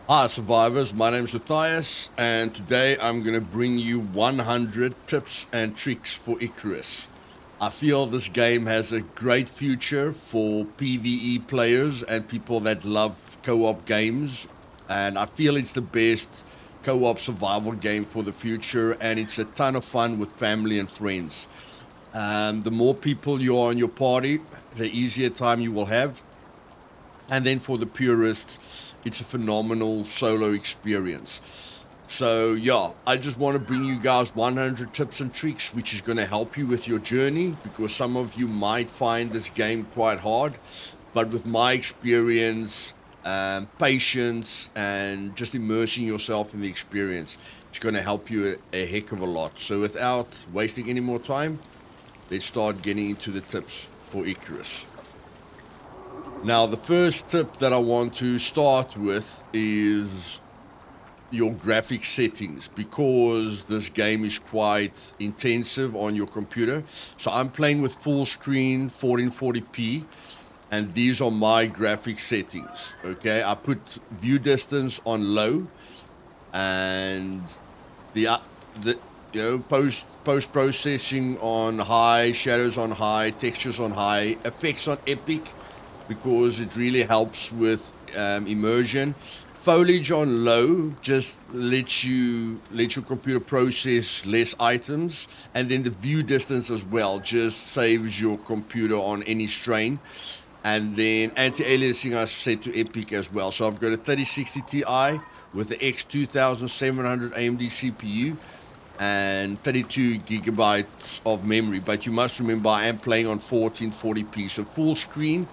Hi survivors, my name is Luthais and today I'm going to bring you 100 tips and tricks for Icarus. I feel this game has a great future for PvE players and people that love co-op games, and I feel it's the best co-op survival game for the future, and it's a ton of fun with family and friends. The more people you are in your party, the easier time you will have. And then for the purists, it's a phenomenal solo experience. So, yeah, I just want to bring you guys 100 tips and tricks, which is going to help you with your journey because some of you might find this game quite hard. But with my experience, patience, and just immersing yourself in the experience, it's going to help you a heck of a lot. So, without wasting any more time, let's start getting into the tips for Icarus. Now, the first tip that I want to start with is your graphic settings because this game is quite intensive on your computer. So I'm playing with full screen 1440p, and these are my graphic settings. Okay, I put view distance on low, and the uh, the post processing on high, shadows on high, textures on high, effects on epic because it really helps with immersion. Foliage on low just let your computer process less items, and then the view distance as well just saves your computer on any strain. And then anti-aliasing I set to epic as well. So I've got a 3060 Ti with the X2700 AMD CPU and 32 gigabytes of memory. But you must remember I am playing on 1440p, so full screen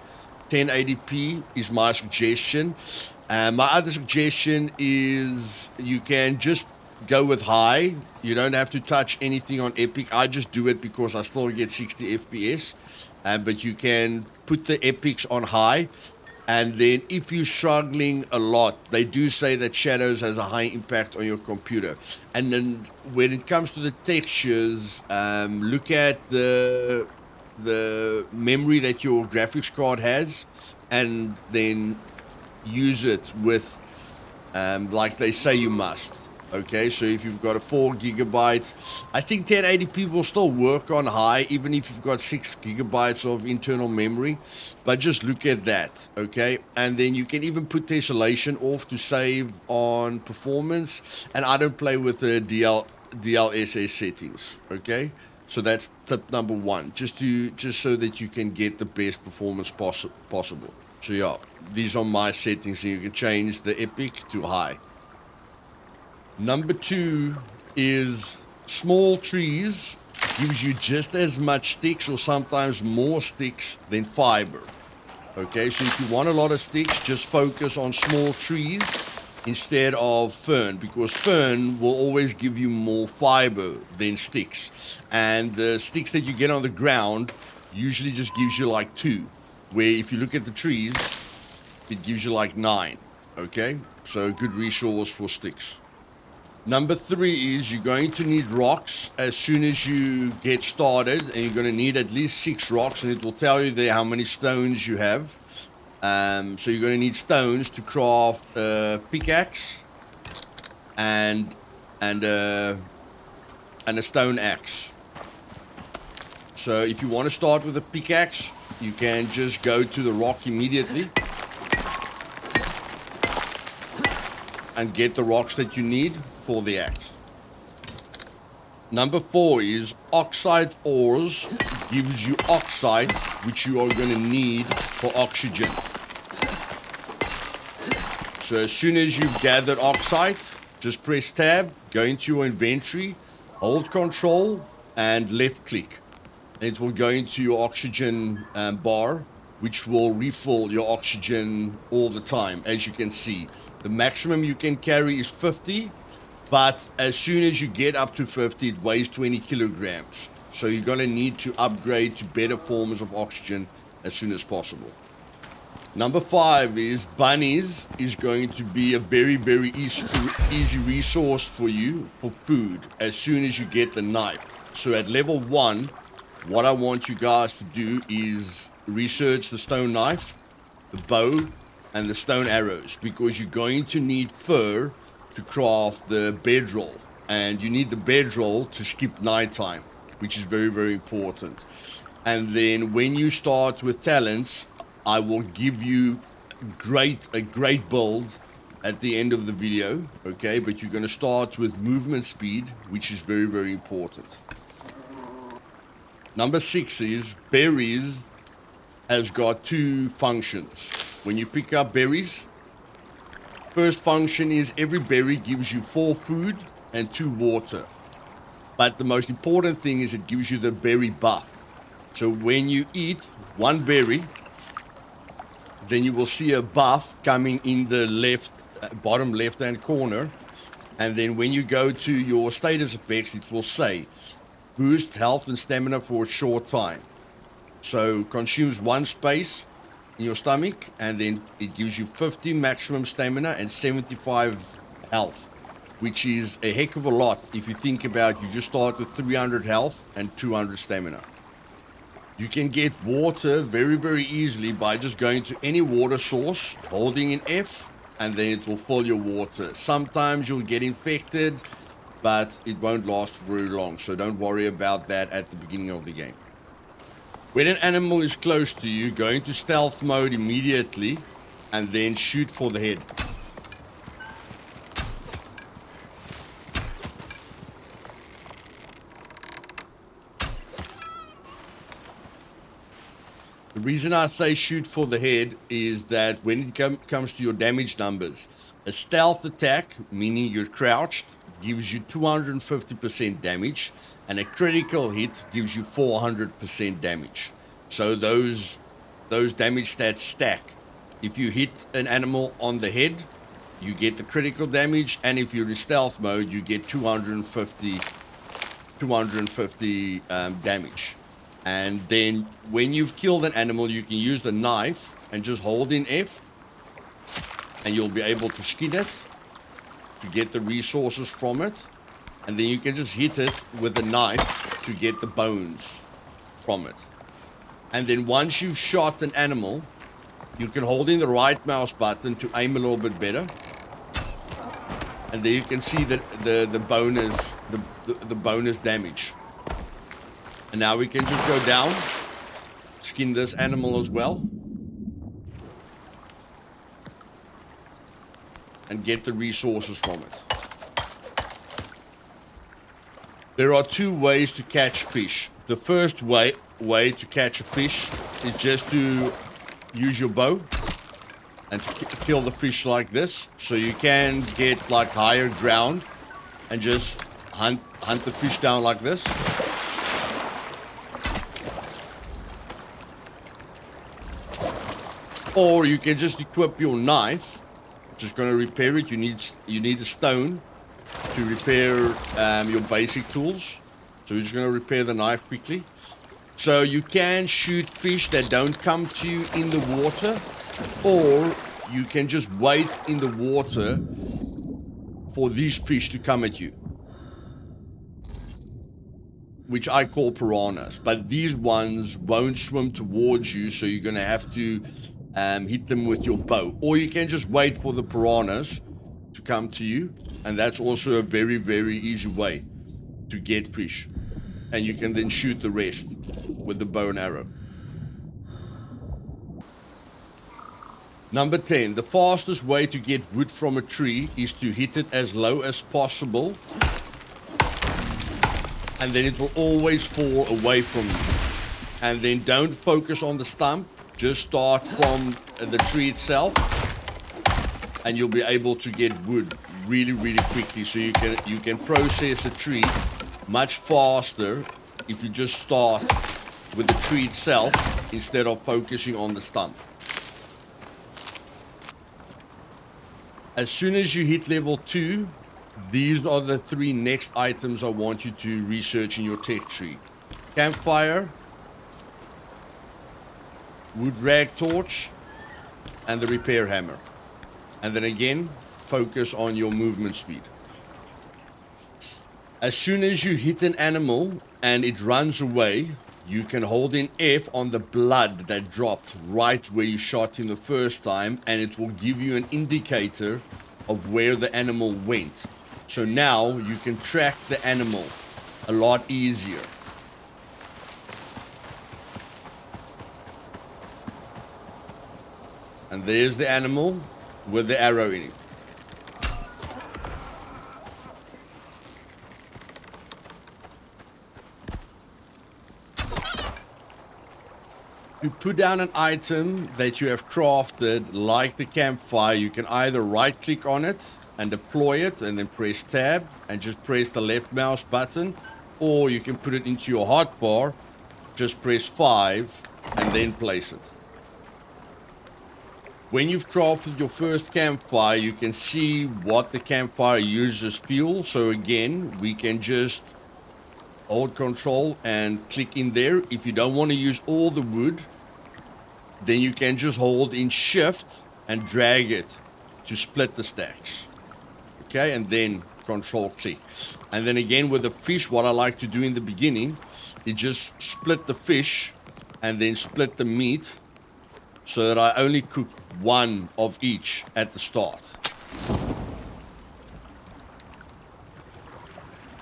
1080p is my suggestion. My other suggestion is you can just go with high. You don't have to touch anything on epic. I just do it because I still get 60 FPS. But you can put the epics on high. And then if you're struggling a lot, they do say that shadows has a high impact on your computer. And then when it comes to the textures, look at the memory that your graphics card has, and then use it with like they say you must. Okay, so if you've got a 4 gigabyte, I think 1080p will still work on high, even if you've got 6 gigabytes of internal memory. But just look at that, okay? And then you can even put tessellation off to save on performance. And I don't play with the DLSS settings, okay? So that's tip number one, just so that you can get the best performance possible. So yeah, these are my settings, and you can change the epic to high. Number two is small trees gives you just as much sticks or sometimes more sticks than fiber. Okay, so if you want a lot of sticks, just focus on small trees instead of fern, because fern will always give you more fiber than sticks. And the sticks that you get on the ground usually just gives you like 2, where if you look at the trees, it gives you like 9. Okay, so a good resource for sticks. Number 3 is you're going to need rocks as soon as you get started, and you're going to need at least 6 rocks, and it will tell you there how many stones you have. So you're going to need stones to craft a pickaxe and a stone axe. So if you want to start with a pickaxe, you can just go to the rock immediately and get the rocks that you need for the axe. Number 4 is oxide ores gives you oxide, which you are going to need for oxygen. So as soon as you've gathered oxide, just press tab, go into your inventory, hold control and left click. And it will go into your oxygen bar, which will refill your oxygen all the time. As you can see, the maximum you can carry is 50, but as soon as you get up to 50, it weighs 20 kilograms. So you're going to need to upgrade to better forms of oxygen as soon as possible. Number 5 is bunnies is going to be a very, very easy resource for you for food as soon as you get the knife. So at level 1, what I want you guys to do is research the stone knife, the bow, and the stone arrows, because you're going to need fur to craft the bedroll, and you need the bedroll to skip nighttime, which is very, very important. And then when you start with talents, I will give you a great build at the end of the video, okay? But you're going to start with movement speed, which is very, very important. Number 6 is berries has got 2 functions. When you pick up berries, first function is every berry gives you 4 food and 2 water. But the most important thing is it gives you the berry buff. So when you eat 1 berry, then you will see a buff coming in the bottom left-hand corner. And then when you go to your status effects, it will say, boost health and stamina for a short time. So consumes 1 space in your stomach, and then it gives you 50 maximum stamina and 75 health, which is a heck of a lot if you think about you just start with 300 health and 200 stamina. You can get water very, very easily by just going to any water source, holding in F, and then it will fill your water. Sometimes you'll get infected, but it won't last very long, so don't worry about that at the beginning of the game. When an animal is close to you, go into stealth mode immediately, and then shoot for the head. The reason I say shoot for the head is that when it comes to your damage numbers, a stealth attack, meaning you're crouched, gives you 250% damage, and a critical hit gives you 400% damage. So those damage stats stack. If you hit an animal on the head, you get the critical damage, and if you're in stealth mode, you get 250 damage. And then when you've killed an animal, you can use the knife and just hold in F, and you'll be able to skin it to get the resources from it. And then you can just hit it with the knife to get the bones from it. And then once you've shot an animal, you can hold in the right mouse button to aim a little bit better. And there you can see that the bonus damage. And now we can just go down, skin this animal as well, and get the resources from it. There are 2 ways to catch fish. The first way to catch a fish is just to use your bow and to kill the fish like this. So you can get like higher ground and just hunt the fish down like this. Or you can just equip your knife, which is going to repair it. You need a stone to repair your basic tools. So you're just going to repair the knife quickly. So you can shoot fish that don't come to you in the water, or you can just wait in the water for these fish to come at you, which I call piranhas. But these ones won't swim towards you, so you're going to have to hit them with your bow. Or you can just wait for the piranhas to come to you, and that's also a very, very easy way to get fish. And you can then shoot the rest with the bow and arrow. Number 10, the fastest way to get wood from a tree is to hit it as low as possible, and then it will always fall away from you. And then don't focus on the stump, just start from the tree itself, and you'll be able to get wood really, really quickly. So you can process a tree much faster if you just start with the tree itself instead of focusing on the stump. As soon as you hit level 2, these are the 3 next items I want you to research in your tech tree. Campfire, wood rag torch, and the repair hammer. And then again, focus on your movement speed. As soon as you hit an animal and it runs away, you can hold in F on the blood that dropped right where you shot him the first time, and it will give you an indicator of where the animal went. So now you can track the animal a lot easier. And there's the animal with the arrow in it. To put down an item that you have crafted, like the campfire, you can either right click on it and deploy it and then press tab and just press the left mouse button, or you can put it into your hotbar, just press 5 and then place it. When you've crafted your first campfire, you can see what the campfire uses fuel. So again, we can just hold control and click in there. If you don't want to use all the wood, then you can just hold in shift and drag it to split the stacks. Okay, and then control click. And then again with the fish, what I like to do in the beginning is just split the fish and then split the meat so that I only cook one of each at the start.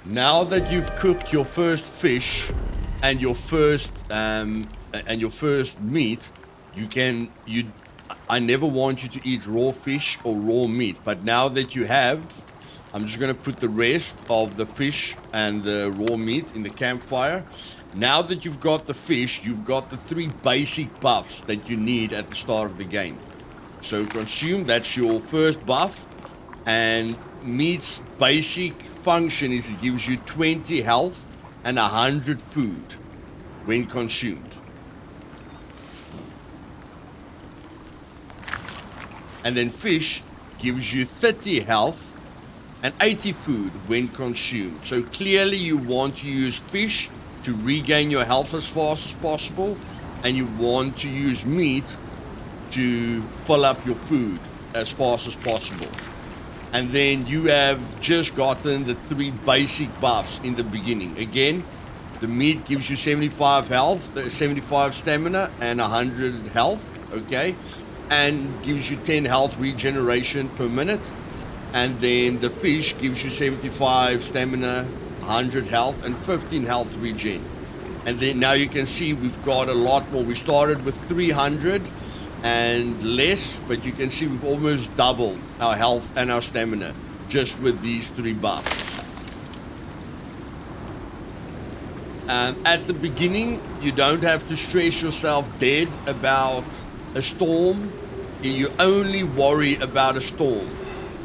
Now that you've cooked your first fish and your first meat, I never want you to eat raw fish or raw meat, but now that you have, I'm just going to put the rest of the fish and the raw meat in the campfire. Now that you've got the fish, you've got the 3 basic buffs that you need at the start of the game. So consume, that's your first buff, and meat's basic function is it gives you 20 health and 100 food when consumed. And then fish gives you 30 health and 80 food when consumed. So clearly you want to use fish to regain your health as fast as possible, and you want to use meat to fill up your food as fast as possible. And then you have just gotten the 3 basic buffs in the beginning. Again, the meat gives you 75 health, 75 stamina and 100 health, okay? And gives you 10 health regeneration per minute. And then the fish gives you 75 stamina, 100 health, and 15 health regen. And then now you can see we've got a lot more. We started with 300 and less, but you can see we've almost doubled our health and our stamina just with these 3 buffs. At the beginning, you don't have to stress yourself dead about a storm. You only worry about a storm,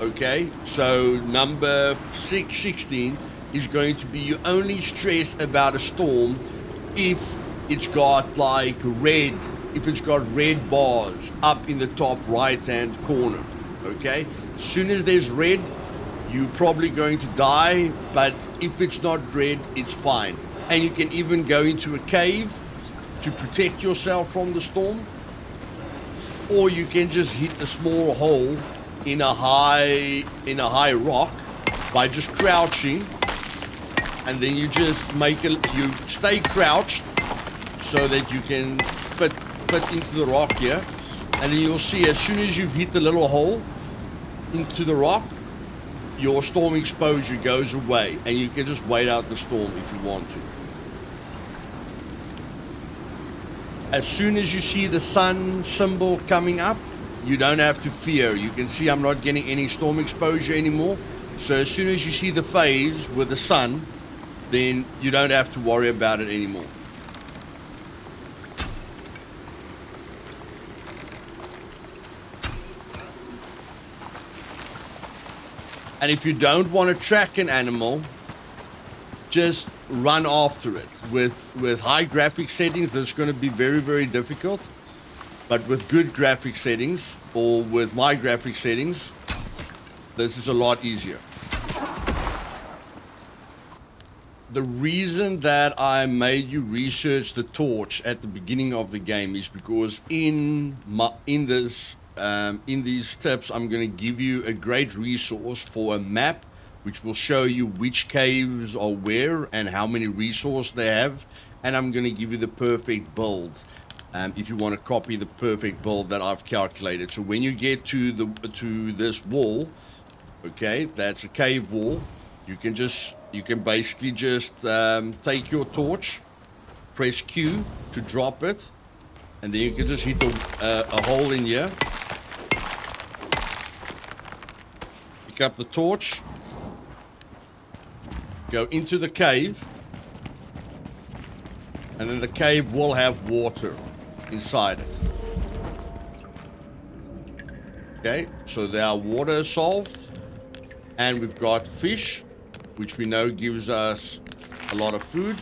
okay? So number 16 is going to be you only stress about a storm if it's got like if it's got red bars up in the top right hand corner, okay? As soon as there's red, you're probably going to die, but if it's not red, it's fine. And you can even go into a cave to protect yourself from the storm, or you can just hit a small hole in a high rock by just crouching, and then you just you stay crouched so that you can fit into the rock here, and then you'll see as soon as you've hit the little hole into the rock, your storm exposure goes away, and you can just wait out the storm if you want to. As soon as you see the sun symbol coming up, you don't have to fear. You can see I'm not getting any storm exposure anymore. So as soon as you see the phase with the sun, then you don't have to worry about it anymore. And if you don't want to track an animal, just run after it. With high graphic settings, that's going to be very, very difficult. But with good graphic settings, or with my graphic settings, this is a lot easier. The reason that I made you research the torch at the beginning of the game is because in these tips, I'm going to give you a great resource for a map which will show you which caves are where and how many resources they have, and I'm going to give you the perfect build if you want to copy the perfect build that I've calculated. So when you get to this wall, okay, that's a cave wall, you can basically just take your torch, press Q to drop it, and then you can just hit a hole in here, pick up the torch, go into the cave, and then the cave will have water inside it. Okay, so there are water solved, and we've got fish, which we know gives us a lot of food,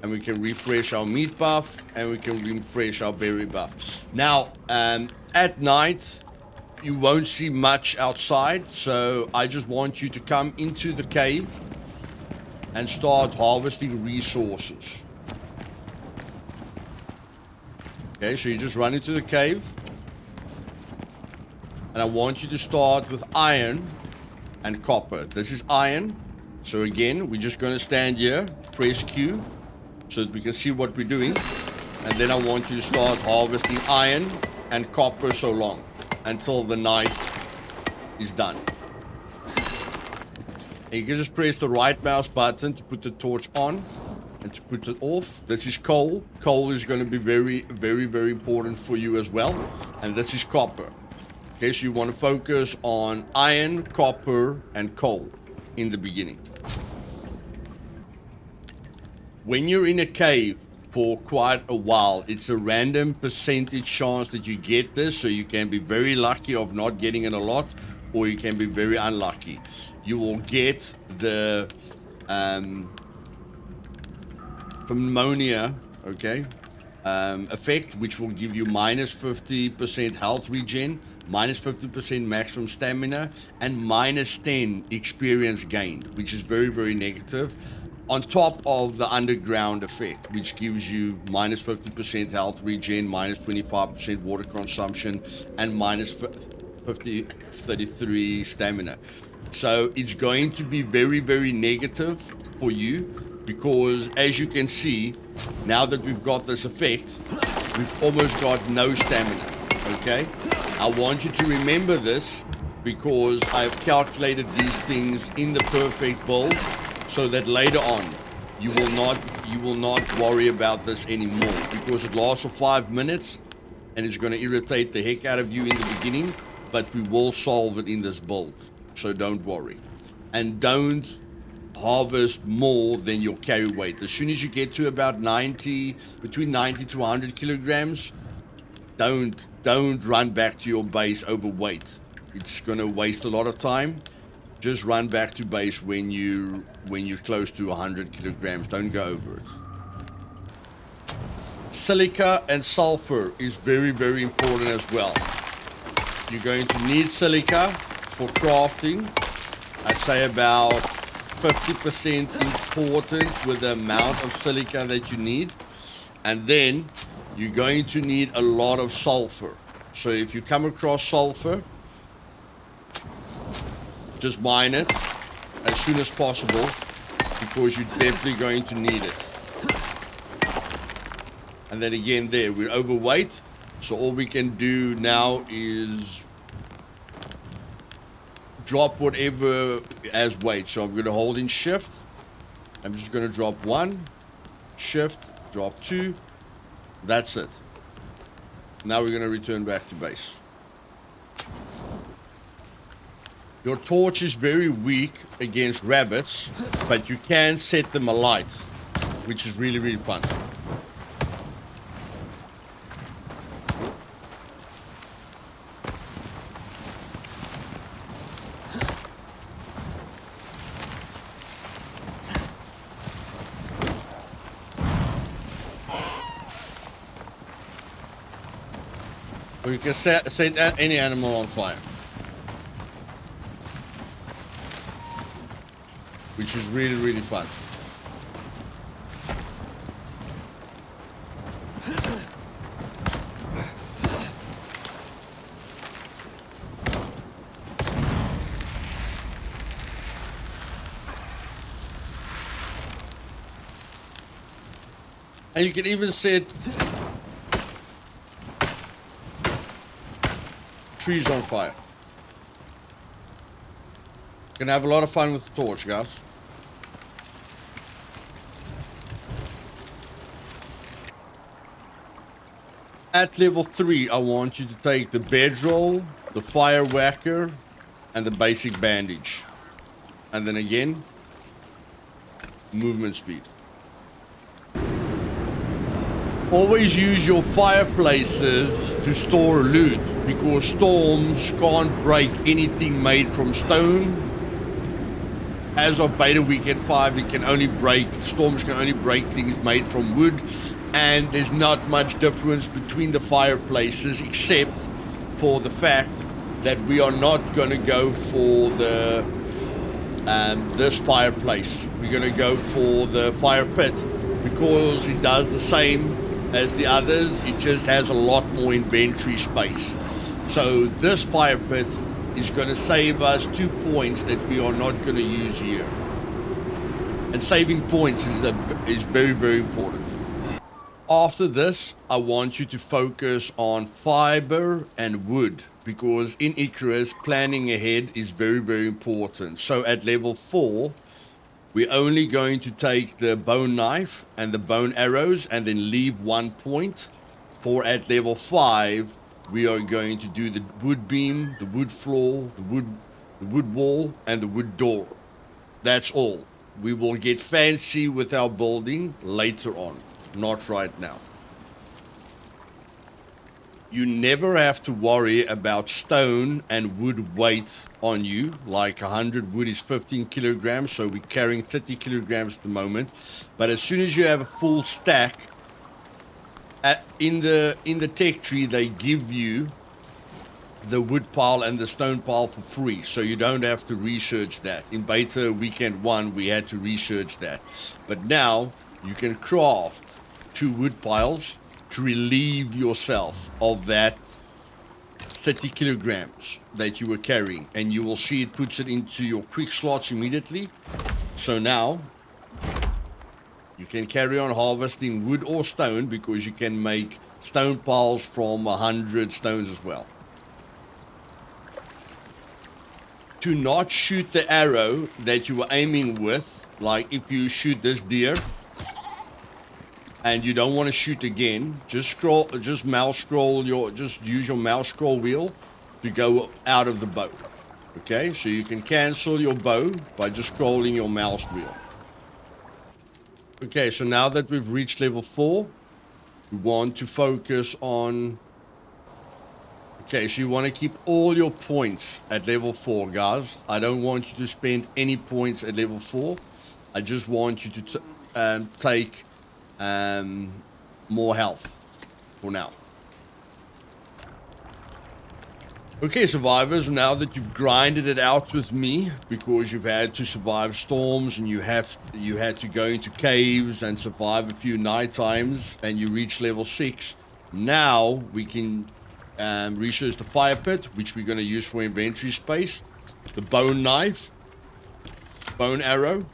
and we can refresh our meat buff, and we can refresh our berry buff. Now, at night, you won't see much outside, so I just want you to come into the cave and start harvesting resources. Okay, so you just run into the cave, and I want you to start with iron and copper. This is iron, so again, we're just going to stand here, press Q, so that we can see what we're doing, and then I want you to start harvesting iron and copper so long, until the night is done. And you can just press the right mouse button to put the torch on, and to put it off. This is coal. Coal is going to be very, very, very important for you as well. And this is copper. Okay, so you want to focus on iron, copper, and coal in the beginning. When you're in a cave for quite a while, it's a random percentage chance that you get this, so you can be very lucky of not getting it a lot, or you can be very unlucky. You will get the pneumonia, okay, effect, which will give you minus 50% health regen, minus 50% maximum stamina, and minus 10 experience gained, which is very, very negative, on top of the underground effect, which gives you minus 50% health regen, minus 25% water consumption, and minus 33 stamina. So it's going to be very, very negative for you, because as you can see, now that we've got this effect, we've almost got no stamina. Okay, I want you to remember this, because I've calculated these things in the perfect build, so that later on you will not worry about this anymore, because it lasts for 5 minutes and it's going to irritate the heck out of you in the beginning, but we will solve it in this build, so don't worry. And don't harvest more than your carry weight. As soon as you get to about between 90 to 100 kilograms, don't run back to your base overweight. It's going to waste a lot of time. Just run back to base when you're close to 100 kilograms. Don't go over it. Silica and sulfur is very, very important as well. You're going to need silica for crafting. I say about 50% importance with the amount of silica that you need. And then you're going to need a lot of sulfur. So if you come across sulfur, just mine it as soon as possible, because you're definitely going to need it. And then again there, we're overweight, so all we can do now is drop whatever as weight. So I'm going to hold in shift. I'm just going to drop 1, shift, drop 2. That's it. Now we're going to return back to base. Your torch is very weak against rabbits, but you can set them alight, which is really, really fun. Or you can set any animal on fire, which is really, really fun. And you can even set trees on fire. You can have a lot of fun with the torch, guys. At level 3, I want you to take the bedroll, the fire whacker, and the basic bandage. And then again, movement speed. Always use your fireplaces to store loot, because storms can't break anything made from stone. As of beta weekend 5, storms can only break things made from wood, and there's not much difference between the fireplaces except for the fact that we are not going to go for the this fireplace. We're going to go for the fire pit because it does the same as the others. It just has a lot more inventory space. So this fire pit is going to save us 2 points that we are not going to use here. And saving points is very, very important. After this, I want you to focus on fiber and wood, because in Icarus, planning ahead is very, very important. So at level 4, we're only going to take the bone knife and the bone arrows and then leave 1 point. For at level 5, we are going to do the wood beam, the wood floor, the wood wall, and the wood door. That's all. We will get fancy with our building later on, not right now. You never have to worry about stone and wood weight on you. Like 100 wood is 15 kilograms, so we're carrying 30 kilograms at the moment. But as soon as you have a full stack, in the tech tree, they give you the wood pile and the stone pile for free, so you don't have to research that. In beta weekend 1, we had to research that. But now, you can craft 2 wood piles to relieve yourself of that 30 kilograms that you were carrying. And you will see it puts it into your quick slots immediately. So now, you can carry on harvesting wood or stone, because you can make stone piles from 100 stones as well. To not shoot the arrow that you were aiming with, like if you shoot this deer and you don't want to shoot again, just use your mouse scroll wheel to go out of the bow. Okay, so you can cancel your bow by just scrolling your mouse wheel. Okay, so now that we've reached level 4, we want to focus on... Okay, so you want to keep all your points at level 4, guys. I don't want you to spend any points at level 4. I just want you to take more health for now. Okay, survivors, now that you've grinded it out with me, because you've had to survive storms and you had to go into caves and survive a few night times, and you reach level 6, now we can research the fire pit, which we're going to use for inventory space, the bone knife, bone arrow.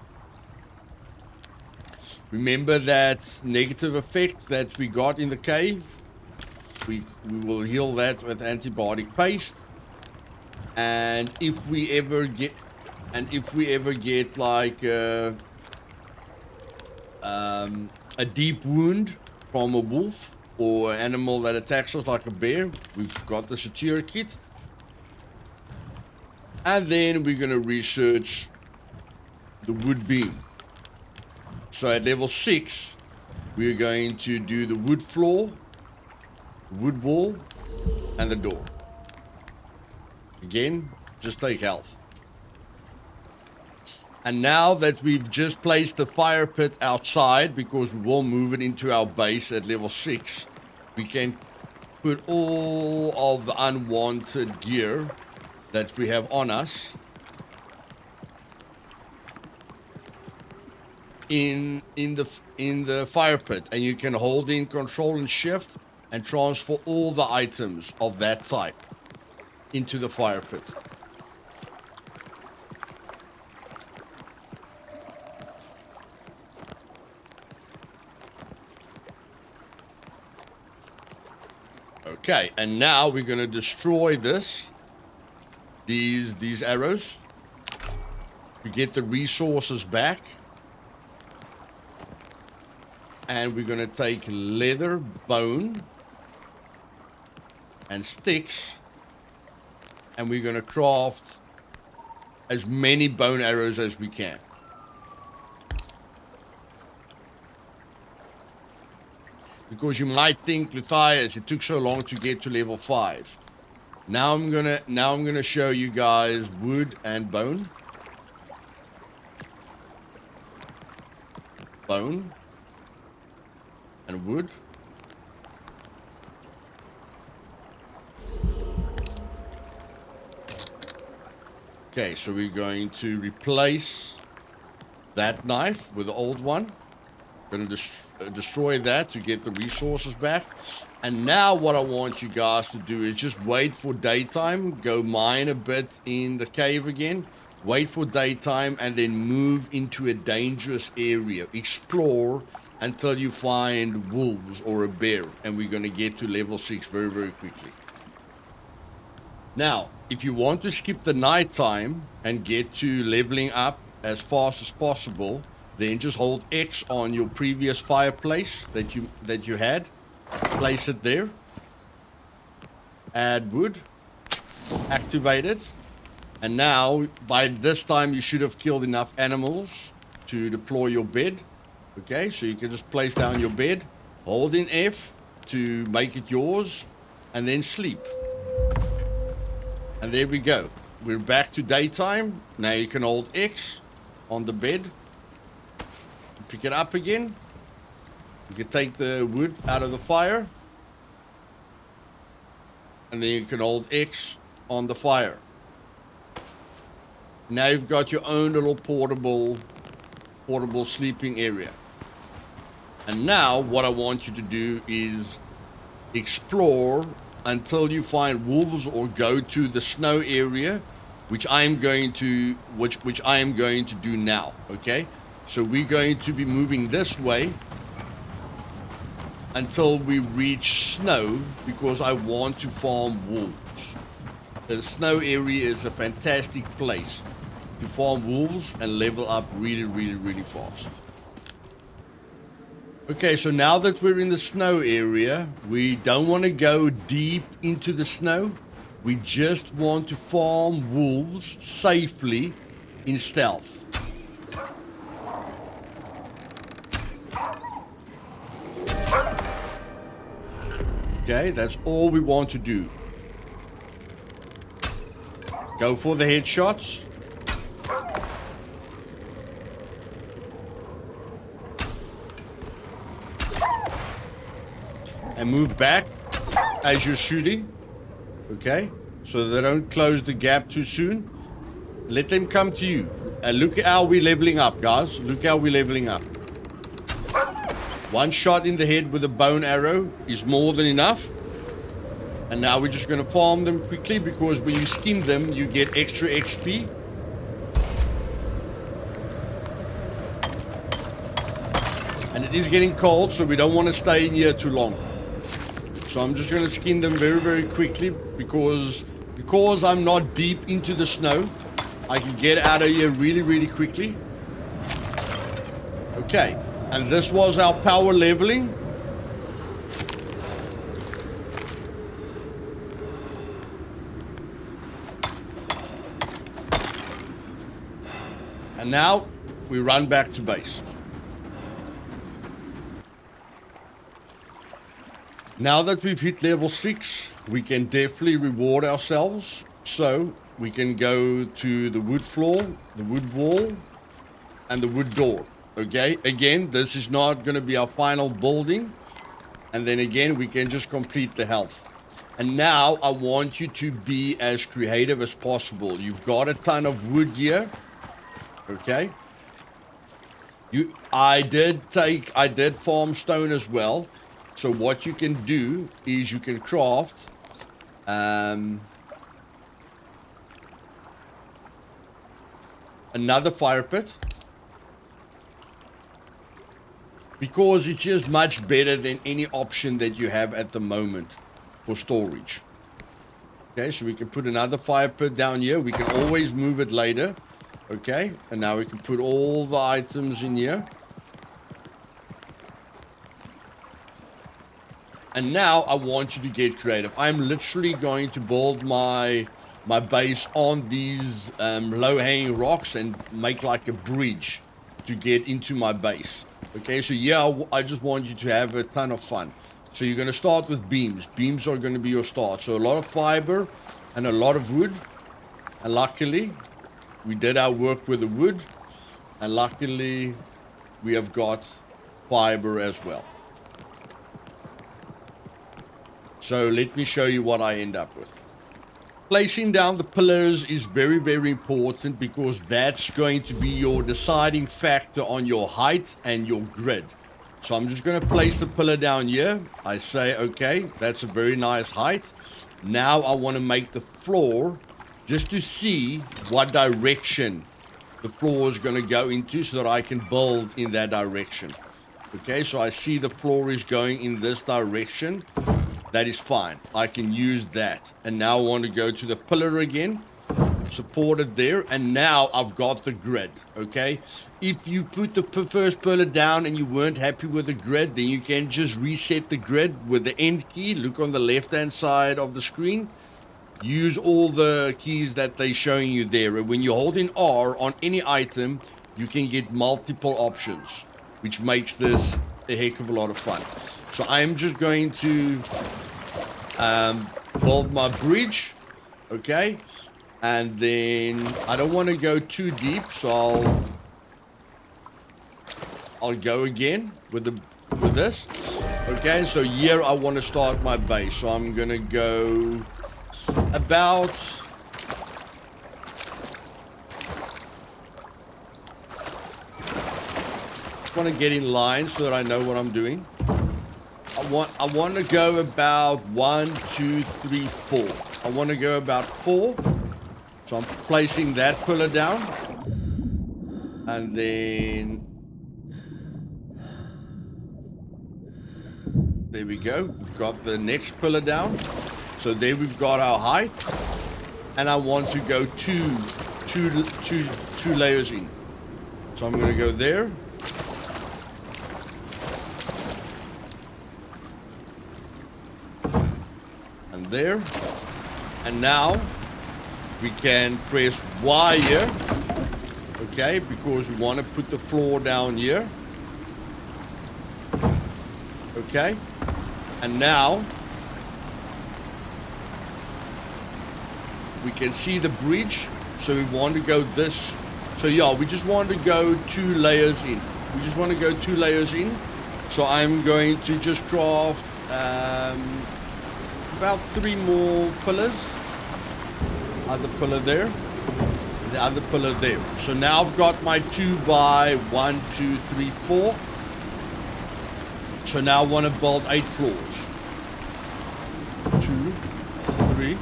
Remember that negative effect that we got in the cave? We will heal that with antibiotic paste. And if we ever get like a deep wound from a wolf or an animal that attacks us like a bear, we've got the Satura kit. And then we're going to research the wood beam. So at level 6, we're going to do the wood floor, wood wall, and the door. Again, just take health. And now that we've just placed the fire pit outside, because we will move it into our base at level 6, we can put all of the unwanted gear that we have on us in the fire pit, and you can hold in Control and Shift and transfer all the items of that type into the fire pit. Okay, and now we're going to destroy these arrows to get the resources back. And we're going to take leather, bone, and sticks, and we're going to craft as many bone arrows as we can. Because you might think, Luthais, it took so long to get to level 5. Now I'm gonna show you guys wood and bone. Bone and wood. Okay, so we're going to replace that knife with the old one. Going to destroy that to get the resources back. And now what I want you guys to do is just wait for daytime. Go mine a bit in the cave again. Wait for daytime and then move into a dangerous area. Explore until you find wolves or a bear. And we're going to get to level 6 very, very quickly. Now, if you want to skip the nighttime and get to leveling up as fast as possible, then just hold X on your previous fireplace that you had. Place it there. Add wood. Activate it. And now, by this time, you should have killed enough animals to deploy your bed. Okay, so you can just place down your bed. Hold in F to make it yours. And then sleep. And there we go. We're back to daytime. Now you can hold X on the bed. Pick it up again. You can take the wood out of the fire. And then you can hold X on the fire. Now you've got your own little portable sleeping area. And now what I want you to do is explore until you find wolves or go to the snow area, which I am going to do now, okay? So we're going to be moving this way until we reach snow because I want to farm wolves. The snow area is a fantastic place to farm wolves and level up really, really, really fast. Okay, so now that we're in the snow area, we don't want to go deep into the snow. We just want to farm wolves safely in stealth. Okay, that's all we want to do. Go for the headshots. And move back as you're shooting. Okay, so they don't close the gap too soon. Let them come to you. And look at how we're leveling up, guys. Look how we're leveling up. One shot in the head with a bone arrow is more than enough. And now we're just going to farm them quickly because when you skin them, you get extra XP. And it is getting cold, so we don't want to stay in here too long. So I'm just going to skin them very, very quickly because I'm not deep into the snow. I can get out of here really, really quickly. Okay. And this was our power leveling. And now we run back to base. Now that we've hit level 6, we can definitely reward ourselves. So we can go to the wood floor, the wood wall, and the wood door. Okay, again, this is not going to be our final building. And then again, we can just complete the health. And now I want you to be as creative as possible. You've got a ton of wood here. Okay. I did farm stone as well. So what you can do is you can craft another fire pit. Because it's just much better than any option that you have at the moment. for storage. Okay, so we can put another fire pit down here. We can always move it later. Okay, and now we can put all the items in here. And now I want you to get creative. I'm literally going to build my base on these low-hanging rocks and make like a bridge to get into my base. Okay, so yeah, I just want you to have a ton of fun. So you're going to start with beams. Beams are going to be your start. So a lot of fiber and a lot of wood. And luckily, we did our work with the wood. And luckily, we have got fiber as well. So let me show you what I end up with. Placing down the pillars is very, very important because that's going to be your deciding factor on your height and your grid. So I'm just going to place the pillar down here. I say, okay, that's a very nice height. Now I want to make the floor just to see what direction the floor is going to go into so that I can build in that direction. Okay, so I see the floor is going in this direction. That is fine. I can use that. And now I want to go to the pillar again. Support it there. And now I've got the grid. Okay. If you put the first pillar down and you weren't happy with the grid, then you can just reset the grid with the end key. Look on the left-hand side of the screen. Use all the keys that they're showing you there. And when you're holding R on any item, you can get multiple options, which makes this a heck of a lot of fun. So I'm just going to build my bridge, okay? And then I don't want to go too deep, so I'll go again with this. Okay, so here I want to start my base. So I'm going to go about I want to get in line so that I know what I'm doing. I want to go about 1, 2, 3, 4. I want to go about 4. So I'm placing that pillar down. And then there we go. We've got the next pillar down. So there we've got our height. And I want to go two layers in. So I'm going to go there. There, and now we can press Y here, okay, because we want to put the floor down here, okay, and now we can see the bridge. So we want to go this, so yeah, we just want to go 2 layers in. We just want to go 2 layers in. So I'm going to just craft about 3 more pillars. Other pillar there, the other pillar there. So now I've got my 2 by 1, 2, 3, 4. So now I want to build 8 floors. 2, 3,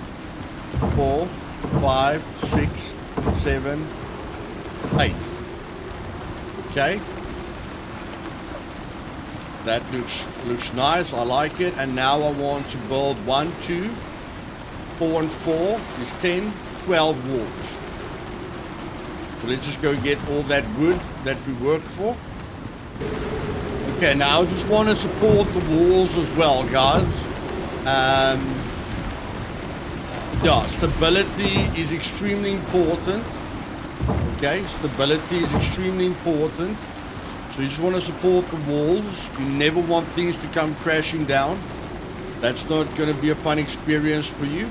4, 5, 6, 7, 8. Okay. That looks nice. I like it. And now I want to build 1, 2, 4, and 4 is 10, 12 walls. So let's just go get all that wood that we worked for. Okay, now I just want to support the walls as well, guys. Yeah, stability is extremely important. Okay, stability is extremely important. So you just want to support the walls. You never want things to come crashing down. That's not going to be a fun experience for you.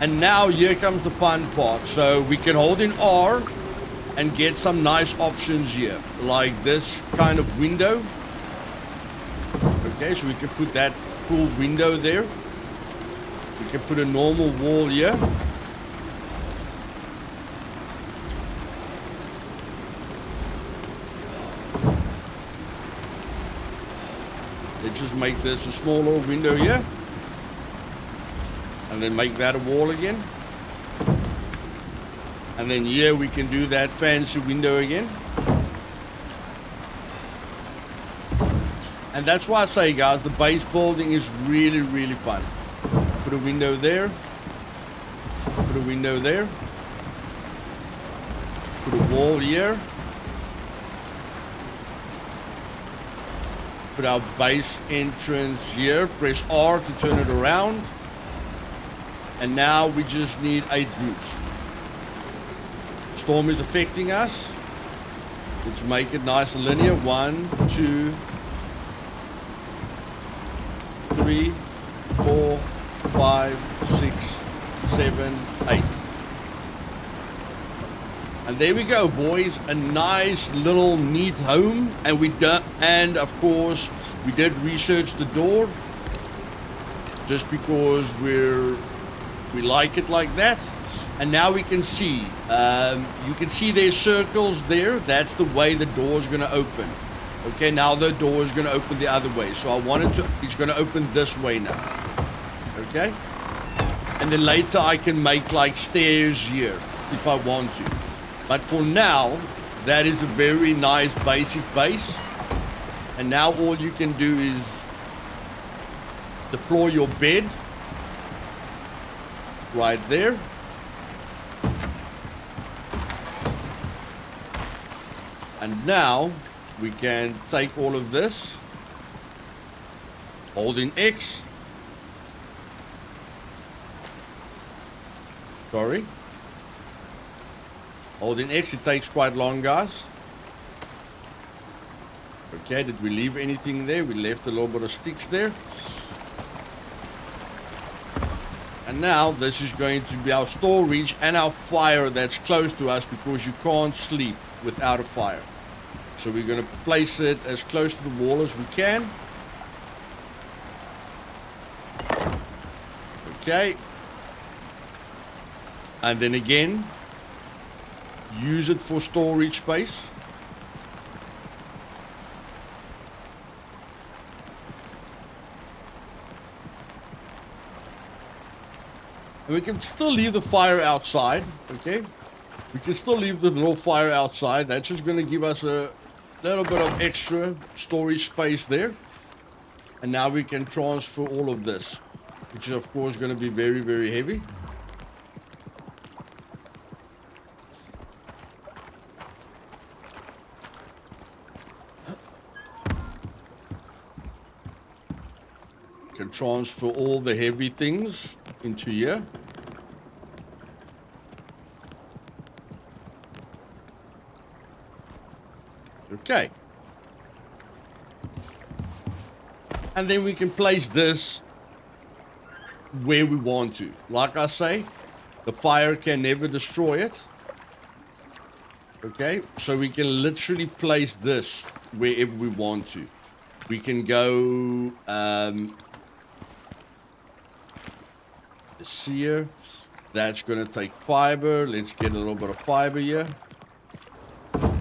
And now here comes the fun part. So we can hold in R and get some nice options here, like this kind of window. Okay, so we can put that cool window there. We can put a normal wall here. Let's just make this a small little window here. And then make that a wall again. And then here we can do that fancy window again. And that's why I say, guys, the base building is really, really fun. Put a window there. Put a window there. Put a wall here. Put our base entrance here. Press R to turn it around. And now we just need 8 roofs. Storm is affecting us. Let's make it nice and linear. 1, 2, 3, 4, 5, 6, 7, 8. And there we go, boys. A nice little neat home. And of course we did research the door just because we like it like that. And now we can see, you can see there's circles there. That's the way the door is going to open. Okay, now the door is going to open the other way. So it's going to open this way now. Okay. And then later I can make like stairs here if I want to. But for now, that is a very nice basic base. And now all you can do is deploy your bed right there. And now we can take all of this, holding X. Sorry. Holding X, it takes quite long, guys. Okay, did we leave anything there? We left a little bit of sticks there. And now this is going to be our storage and our fire that's close to us, because you can't sleep without a fire. So we're going to place it as close to the wall as we can. Okay. And then again, use it for storage space. And we can still leave the fire outside, okay? We can still leave the little fire outside. That's just going to give us a little bit of extra storage space there. And now we can transfer all of this, which is of course going to be very, very heavy. Can transfer all the heavy things into here. Okay. And then we can place this where we want to. Like I say, the fire can never destroy it. Okay, so we can literally place this wherever we want to. We can go this here. That's going to take fiber. Let's get a little bit of fiber here.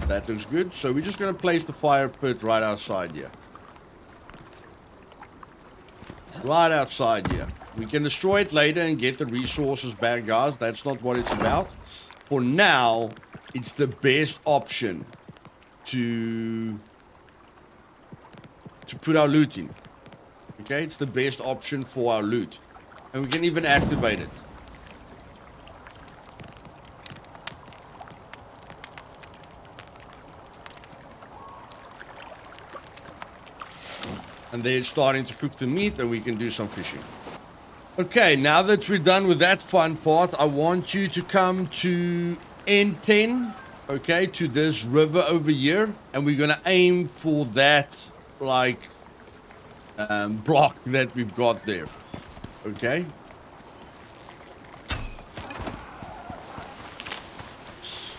That looks good. So we're just going to place the fire pit right outside here. Right outside here. We can destroy it later and get the resources back, guys. That's not what it's about. For now, it's the best option to put our loot in. Okay, it's the best option for our loot. And we can even activate it. And they're starting to cook the meat, and we can do some fishing. Okay, now that we're done with that fun part, I want you to come to N10, okay, to this river over here, and we're going to aim for that, like, block that we've got there, okay?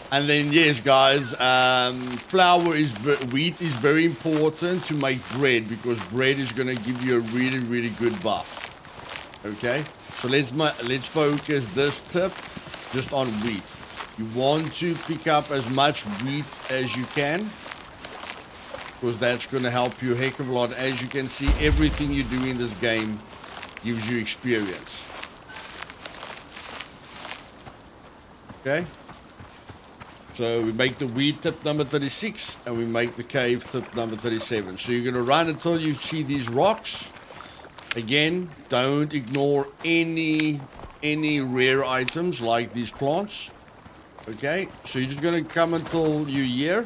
And then, yes, guys, wheat is very important to make bread, because bread is going to give you a really, really good buff. Okay, so let's focus this tip just on wheat. You want to pick up as much wheat as you can, because that's going to help you a heck of a lot. As you can see, everything you do in this game gives you experience. Okay. So we make the wheat tip number 36, and we make the cave tip number 37. So you're going to run until you see these rocks, Again, don't ignore any rare items like these plants. Okay, so you're just gonna come until you're here,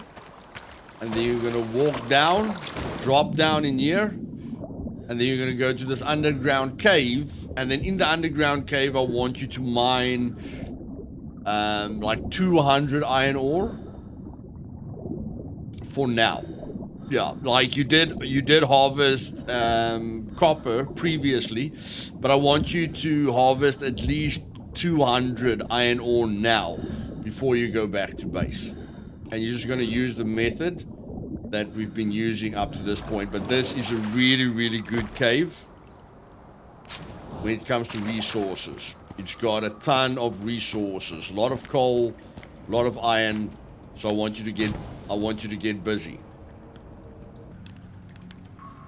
and then you're gonna walk down, drop down in here, and then you're gonna go to this underground cave, and then in the underground cave, I want you to mine like 200 iron ore for now. Yeah, like you did harvest copper previously, but I want you to harvest at least 200 iron ore now before you go back to base. And you're just going to use the method that we've been using up to this point. But this is a really good cave when it comes to resources. It's got a ton of resources, a lot of coal, a lot of iron. So I want you to get busy.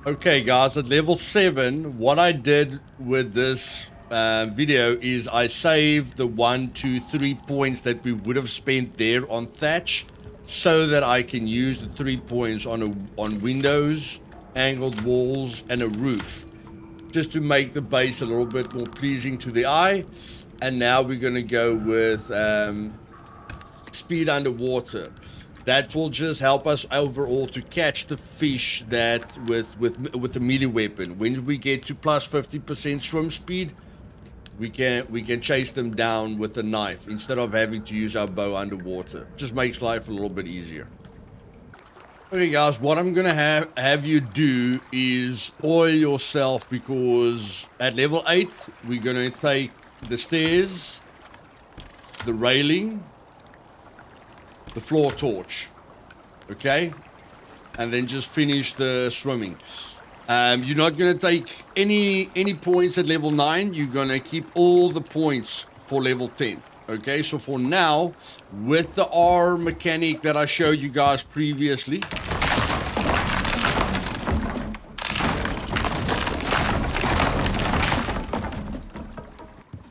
Okay, guys, at level 7, what I did with this video is I saved the 1, 2, 3 points that we would have spent there on thatch, so that I can use the 3 points on windows, angled walls, and a roof, just to make the base a little bit more pleasing to the eye. And now we're going to go with speed underwater. That will just help us overall to catch the fish that with the melee weapon. When we get to plus 50% swim speed, we can chase them down with a knife instead of having to use our bow underwater. Just makes life a little bit easier. Okay, guys, what I'm gonna have you do is oil yourself, because at level 8 we're gonna take the stairs, the railing, the floor torch, okay, and then just finish the swimming. You're not going to take any points at level 9. You're going to keep all the points for level 10, okay? So for now, with the R mechanic that I showed you guys previously,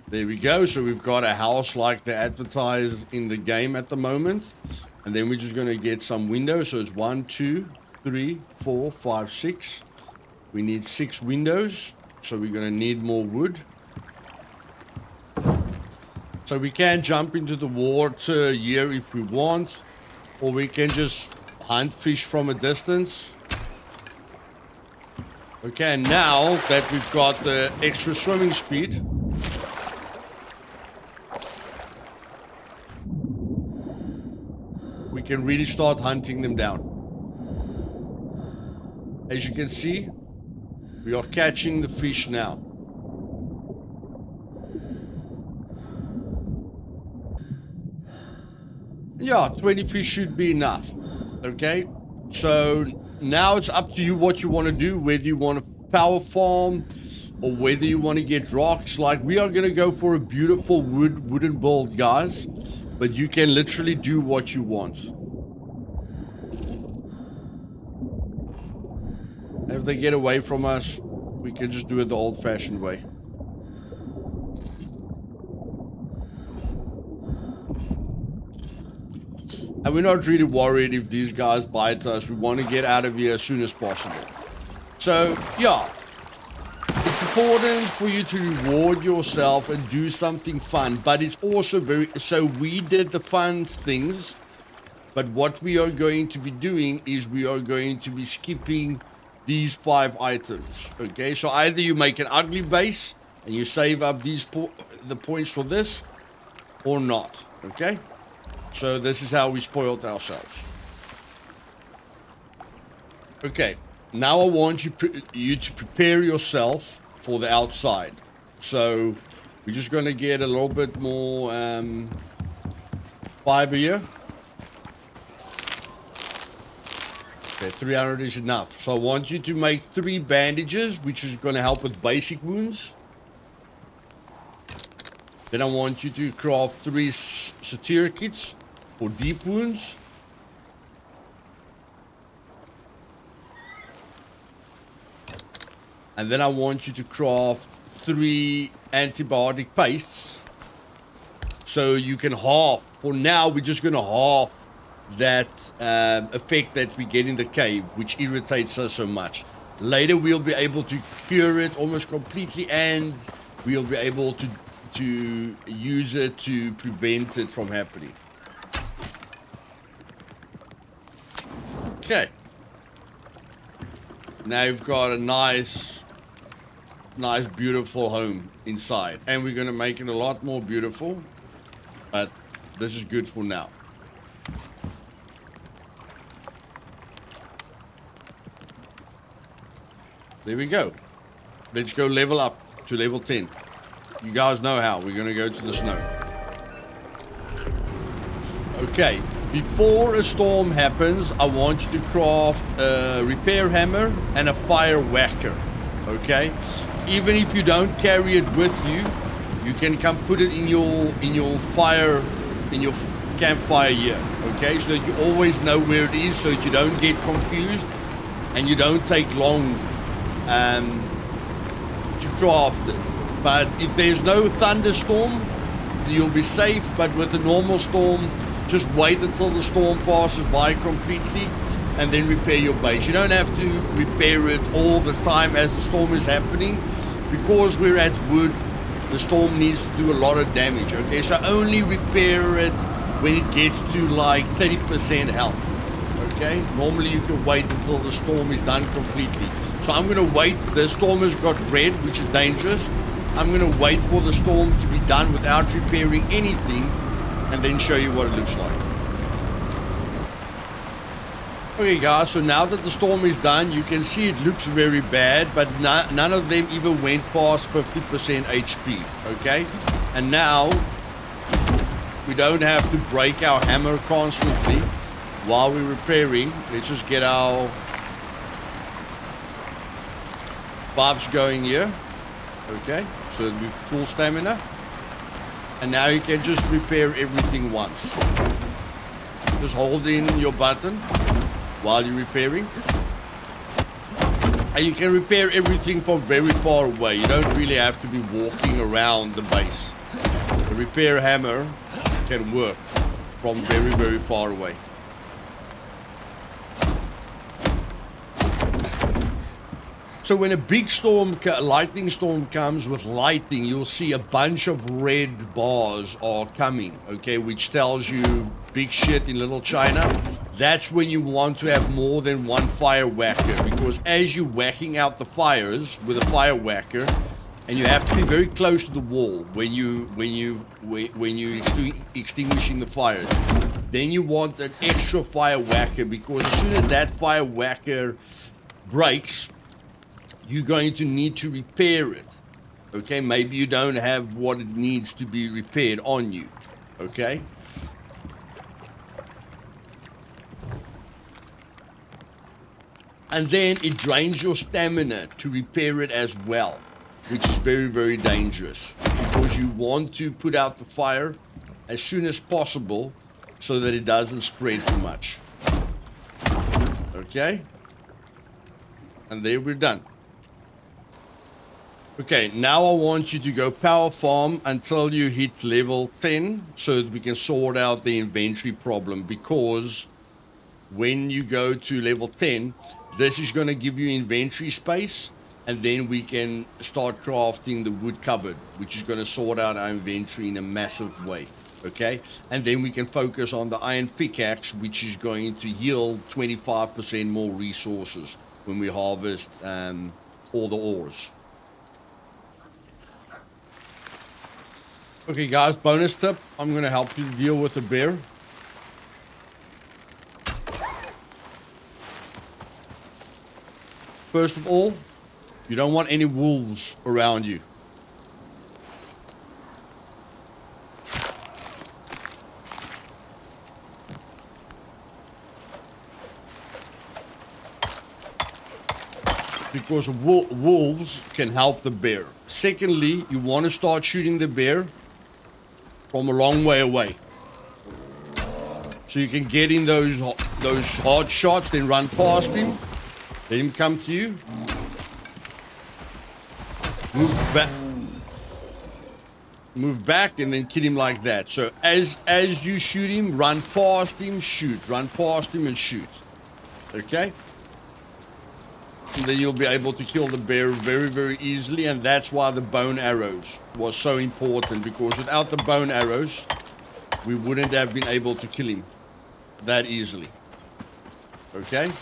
there we go. So we've got a house like they advertise in the game at the moment. And then we're just going to get some windows. So it's 1, 2, 3, 4, 5, 6. We need 6 windows. So we're going to need more wood. So we can jump into the water here if we want. Or we can just hunt fish from a distance. Okay, and now that we've got the extra swimming speed, we can really start hunting them down. As you can see, we are catching the fish now. Yeah, 20 fish should be enough. Okay, so now it's up to you what you want to do, whether you want to power farm or whether you want to get rocks. Like, we are going to go for a beautiful wooden build, guys. But you can literally do what you want. And if they get away from us, we can just do it the old-fashioned way. And we're not really worried if these guys bite us. We want to get out of here as soon as possible. So, yeah. It's important for you to reward yourself and do something fun, but it's also so we did the fun things, but what we are going to be doing is we are going to be skipping these 5 items, okay? So either you make an ugly base and you save up the points for this, or not, okay? So this is how we spoiled ourselves. Okay, now I want you to prepare yourself for the outside. So we're just going to get a little bit more fiber here. Okay, 300 is enough. So I want you to make 3 bandages, which is going to help with basic wounds. Then I want you to craft 3 suture kits for deep wounds. And then I want you to craft 3 antibiotic pastes. So you can half. For now, we're just going to half that effect that we get in the cave, which irritates us so much. Later we'll be able to cure it almost completely, and we'll be able to use it to prevent it from happening. Okay. Now you've got a nice, beautiful home inside. And we're going to make it a lot more beautiful. But this is good for now. There we go. Let's go level up to level 10. You guys know how. We're going to go to the snow. Okay. Before a storm happens, I want you to craft a repair hammer and a fire whacker, okay? Even if you don't carry it with you, you can come put it in your campfire here, okay? So that you always know where it is, so that you don't get confused and you don't take long to craft it. But if there's no thunderstorm, you'll be safe. But with a normal storm, just wait until the storm passes by completely and then repair your base. You don't have to repair it all the time as the storm is happening. Because we're at wood, the storm needs to do a lot of damage, okay? So only repair it when it gets to like 30% health, okay? Normally you can wait until the storm is done completely. So I'm going to wait. The storm has got red, which is dangerous. I'm going to wait for the storm to be done without repairing anything, and then show you what it looks like. Okay guys, so now that the storm is done, you can see it looks very bad, but none of them even went past 50% HP, okay? And now, we don't have to break our hammer constantly while we're repairing. Let's just get our buffs going here, okay? So it'll be full stamina. And now you can just repair everything once. Just hold in your button while you're repairing. And you can repair everything from very far away. You don't really have to be walking around the base. The repair hammer can work from very, very far away. So when a big storm, lightning storm comes with lightning, you'll see a bunch of red bars are coming, okay, which tells you big shit in Little China. That's when you want to have more than one fire whacker, because as you're whacking out the fires with a fire whacker, and you have to be very close to the wall when you extinguishing the fires, then you want an extra fire whacker, because as soon as that fire whacker breaks, you're going to need to repair it, okay? Maybe you don't have what it needs to be repaired on you, okay? And then it drains your stamina to repair it as well, which is very, very dangerous, because you want to put out the fire as soon as possible so that it doesn't spread too much, okay? And there we're done. Okay, now I want you to go power farm until you hit level 10 so that we can sort out the inventory problem, because when you go to level 10, this is going to give you inventory space, and then we can start crafting the wood cupboard, which is going to sort out our inventory in a massive way, okay? And then we can focus on the iron pickaxe, which is going to yield 25% more resources when we harvest all the ores. Okay guys, bonus tip, I'm going to help you deal with the bear. First of all, you don't want any wolves around you. Because wolves can help the bear. Secondly, you want to start shooting the bear from a long way away, so you can get in those hard shots, then run past him, let him come to you, move back, and then kill him like that. So as you shoot him, run past him, shoot, run past him, and shoot. Okay. And then you'll be able to kill the bear very, very easily. And that's why the bone arrows was so important, because without the bone arrows, we wouldn't have been able to kill him that easily. Okay?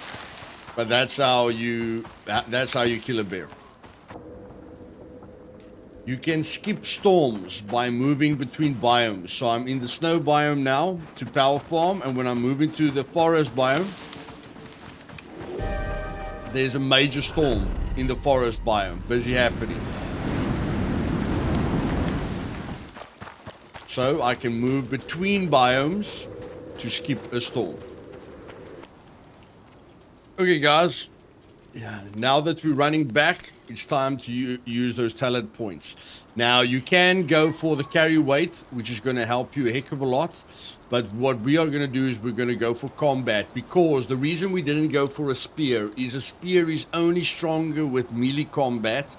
But that's how you kill a bear. You can skip storms by moving between biomes. So I'm in the snow biome now to power farm, and when I'm moving to the forest biome, there's a major storm in the forest biome busy happening. So I can move between biomes to skip a storm. Okay, guys. Yeah, now that we're running back, it's time to use those talent points. Now, you can go for the carry weight, which is going to help you a heck of a lot. But what we are going to do is we're going to go for combat, because the reason we didn't go for a spear is only stronger with melee combat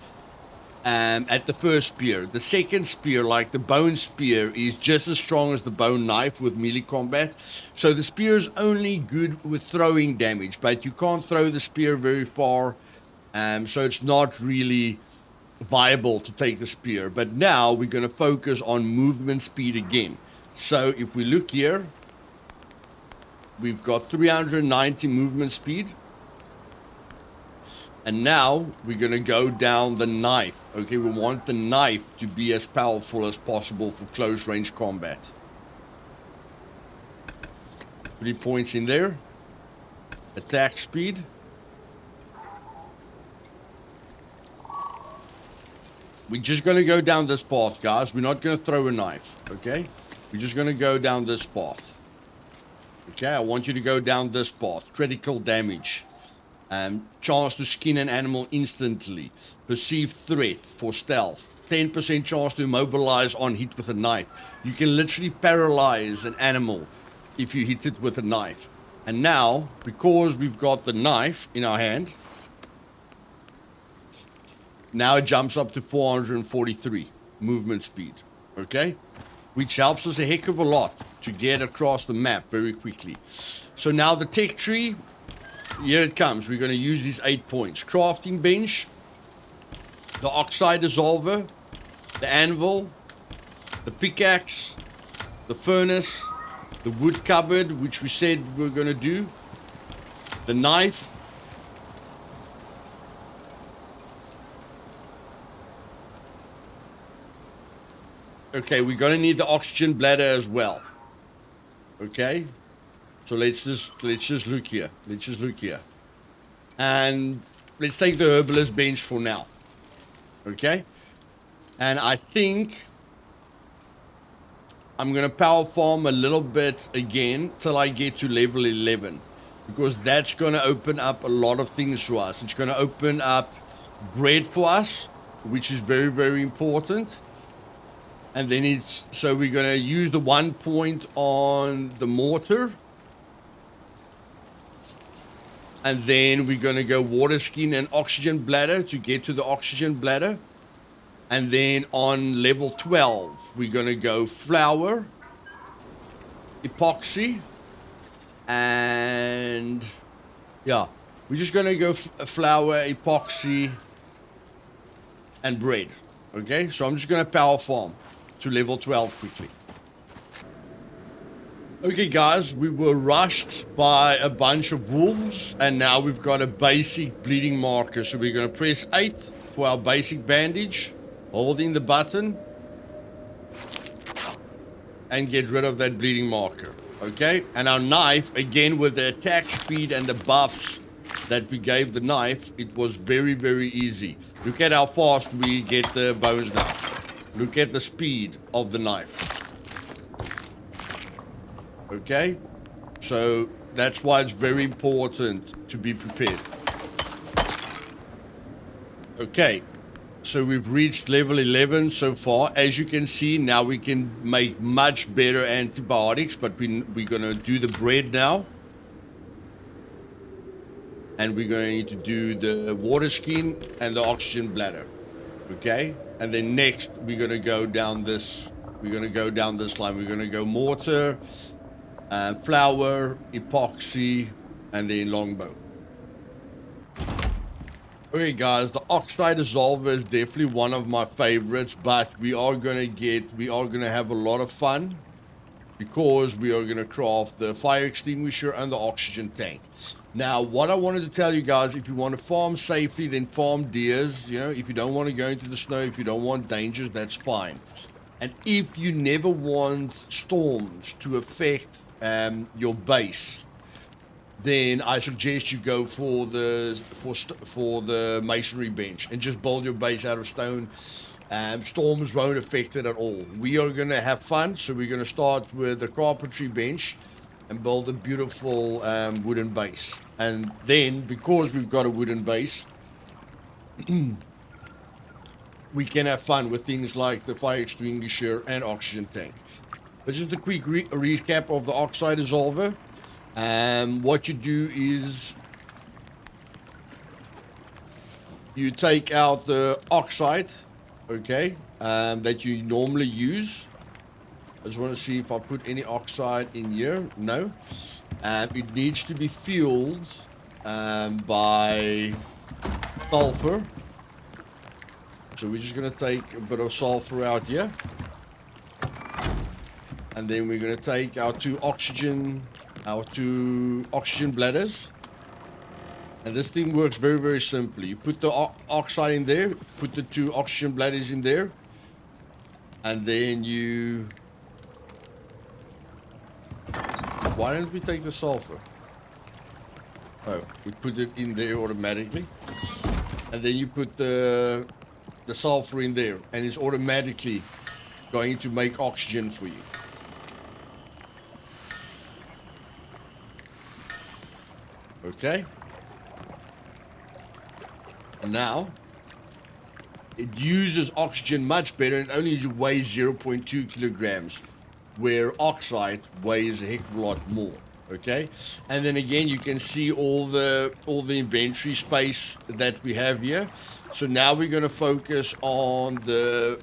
at the first spear. The second spear, like the bone spear, is just as strong as the bone knife with melee combat. So the spear is only good with throwing damage, but you can't throw the spear very far. So it's not really viable to take the spear. But now we're going to focus on movement speed again. So if we look here, we've got 390 movement speed. And now we're going to go down the knife. Okay, we want the knife to be as powerful as possible for close range combat. 3 points in there. Attack speed. We're just going to go down this path, guys. We're not going to throw a knife, okay? We're just going to go down this path. Okay, I want you to go down this path. Critical damage. Chance to skin an animal instantly. Perceived threat for stealth. 10% chance to immobilize on hit with a knife. You can literally paralyze an animal if you hit it with a knife. And now, because we've got the knife in our hand, now it jumps up to 443 movement speed. Okay? Which helps us a heck of a lot to get across the map very quickly. So now the tech tree, here it comes. We're going to use these 8 points. Crafting bench, the oxide dissolver, the anvil, the pickaxe, the furnace, the wood cupboard, which we said we were going to do, the knife, okay, we're going to need the oxygen bladder as well. Okay? So let's just look here. Let's just look here. And let's take the herbalist bench for now. Okay? And I think I'm going to power farm a little bit again till I get to level 11. Because that's going to open up a lot of things for us. It's going to open up bread for us, which is very, very important. And then so we're going to use the 1 point on the mortar. And then we're going to go water skin and oxygen bladder to get to the oxygen bladder. And then on level 12, we're going to go flour, epoxy, and yeah, we're just going to go flour, epoxy, and bread. Okay, so I'm just going to power farm to level 12 quickly. Okay, guys, we were rushed by a bunch of wolves, and now we've got a basic bleeding marker. So we're going to press 8 for our basic bandage, holding the button, and get rid of that bleeding marker. Okay, and our knife, again, with the attack speed and the buffs that we gave the knife, it was very, very easy. Look at how fast we get the bones now. Look at the speed of the knife. Okay, so that's why it's very important to be prepared. Okay, so we've reached level 11 so far. As you can see, now we can make much better antibiotics, but we're going to do the bread now. And we're going to need to do the water skin and the oxygen bladder. Okay, and then next we're going to go down this. We're going to go down this line. We're going to go mortar, flour, epoxy, and then longbow. Okay guys, the oxide dissolver is definitely one of my favorites, but we are gonna have a lot of fun because we are gonna craft the fire extinguisher and the oxygen tank. Now, what I wanted to tell you guys, if you want to farm safely, then farm deers. You know, if you don't want to go into the snow, if you don't want dangers, that's fine. And if you never want storms to affect your base, then I suggest you go for the masonry bench and just build your base out of stone. Storms won't affect it at all. We are going to have fun, so we're going to start with the carpentry bench and build a beautiful wooden base. And then, because we've got a wooden base, we can have fun with things like the fire extinguisher and oxygen tank. But just a quick recap of the oxide dissolver. What you do is you take out the oxide, okay, that you normally use. I just want to see if I put any oxide in here. No. It needs to be fueled by sulfur. So we're just going to take a bit of sulfur out here. And then we're going to take our two oxygen bladders. And this thing works very, very simply. You put the oxide in there, put the two oxygen bladders in there, and then you... Why don't we take the sulfur? Oh, we put it in there automatically. And then you put the sulfur in there, and it's automatically going to make oxygen for you. Okay. Now, it uses oxygen much better. It only weighs 0.2 kilograms, where oxide weighs a heck of a lot more. Okay, and then again, you can see all the inventory space that we have here. So now we're going to focus on the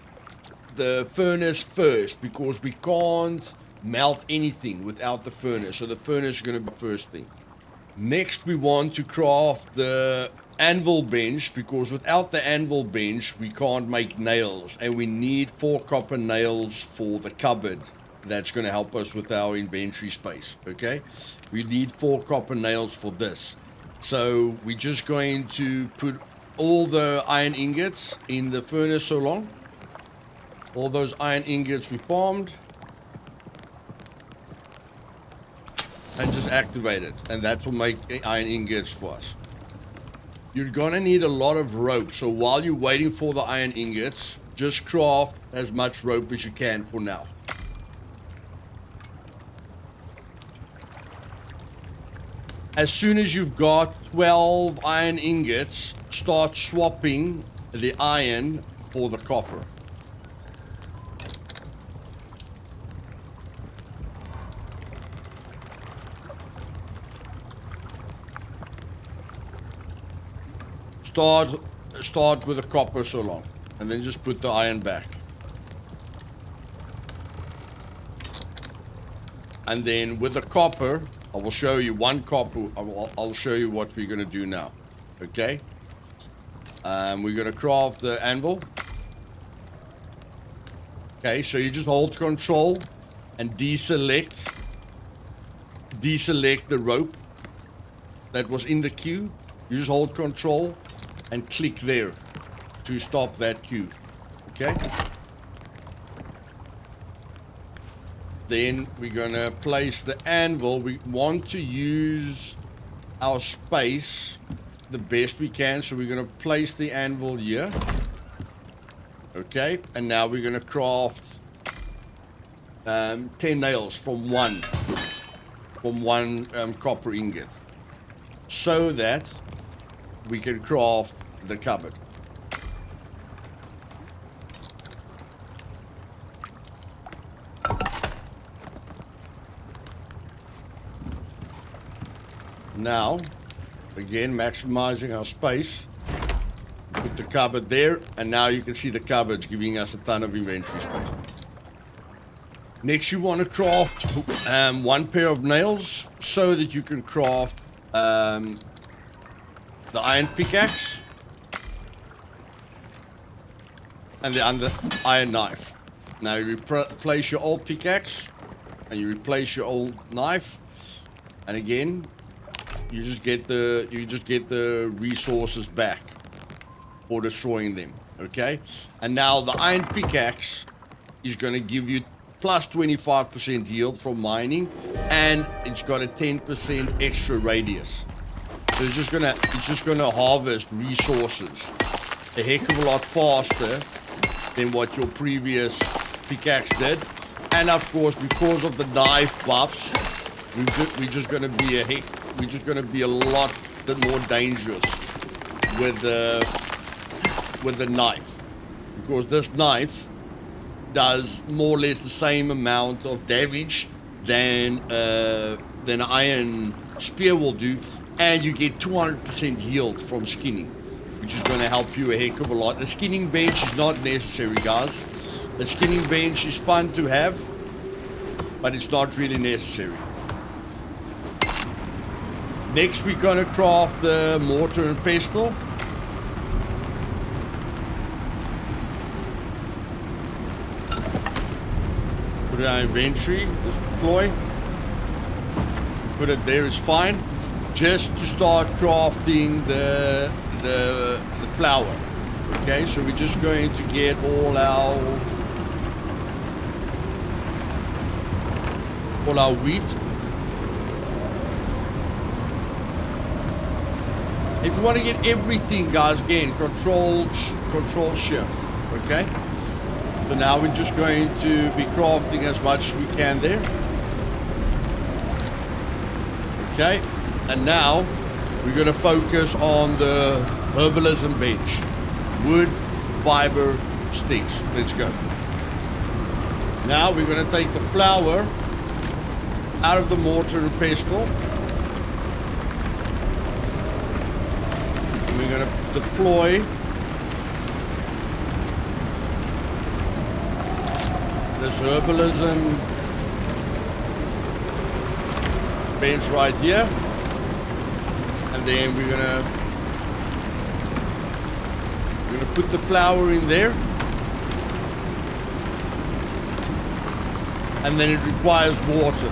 furnace first, because we can't melt anything without the furnace. So the furnace is going to be the first thing. Next, we want to craft the anvil bench, because without the anvil bench, we can't make nails, and we need 4 copper nails for the cupboard. That's going to help us with our inventory space, okay? We need 4 copper nails for this. So we're just going to put all the iron ingots in the furnace so long. All those iron ingots we farmed. And just activate it. And that will make iron ingots for us. You're going to need a lot of rope. So while you're waiting for the iron ingots, just craft as much rope as you can for now. As soon as you've got 12 iron ingots, start swapping the iron for the copper. Start with the copper so long, and then just put the iron back. And then with the copper, I will show you one copper. I'll show you what we're going to do now. Okay? We're going to craft the anvil. Okay, so you just hold control and deselect the rope that was in the queue. You just hold control and click there to stop that queue. Okay? Then we're going to place the anvil. We want to use our space the best we can. So we're going to place the anvil here. Okay. And now we're going to craft 10 nails from one copper ingot, so that we can craft the cupboard. Now, again, maximizing our space. Put the cupboard there, and now you can see the cupboard's giving us a ton of inventory space. Next, you want to craft 1 pair of nails so that you can craft the iron pickaxe. and the iron knife. Now you replace your old pickaxe, and you replace your old knife, and again, you just get the resources back for destroying them. Okay, and now the iron pickaxe is going to give you plus 25% yield from mining, and it's got a 10% extra radius. So it's just gonna harvest resources a heck of a lot faster than what your previous pickaxe did. And of course, because of the knife buffs, we're just gonna be a lot more dangerous with the knife, because this knife does more or less the same amount of damage than an iron spear will do, and you get 200% yield from skinning, which is going to help you a heck of a lot. The skinning bench is not necessary, guys. The skinning bench is fun to have, but it's not really necessary. Next, we're going to craft the mortar and pestle. Put it in our inventory, just deploy. Put it there is fine. Just to start crafting the flour. Okay, so we're just going to get all our wheat. If you want to get everything, guys, again, control shift. Okay. So now we're just going to be crafting as much as we can there. Okay, and now we're going to focus on the herbalism bench. Wood, fiber, sticks. Let's go. Now we're going to take the flour out of the mortar and pestle. And we're going to deploy this herbalism bench right here, and then we're gonna put the flour in there, and then it requires water.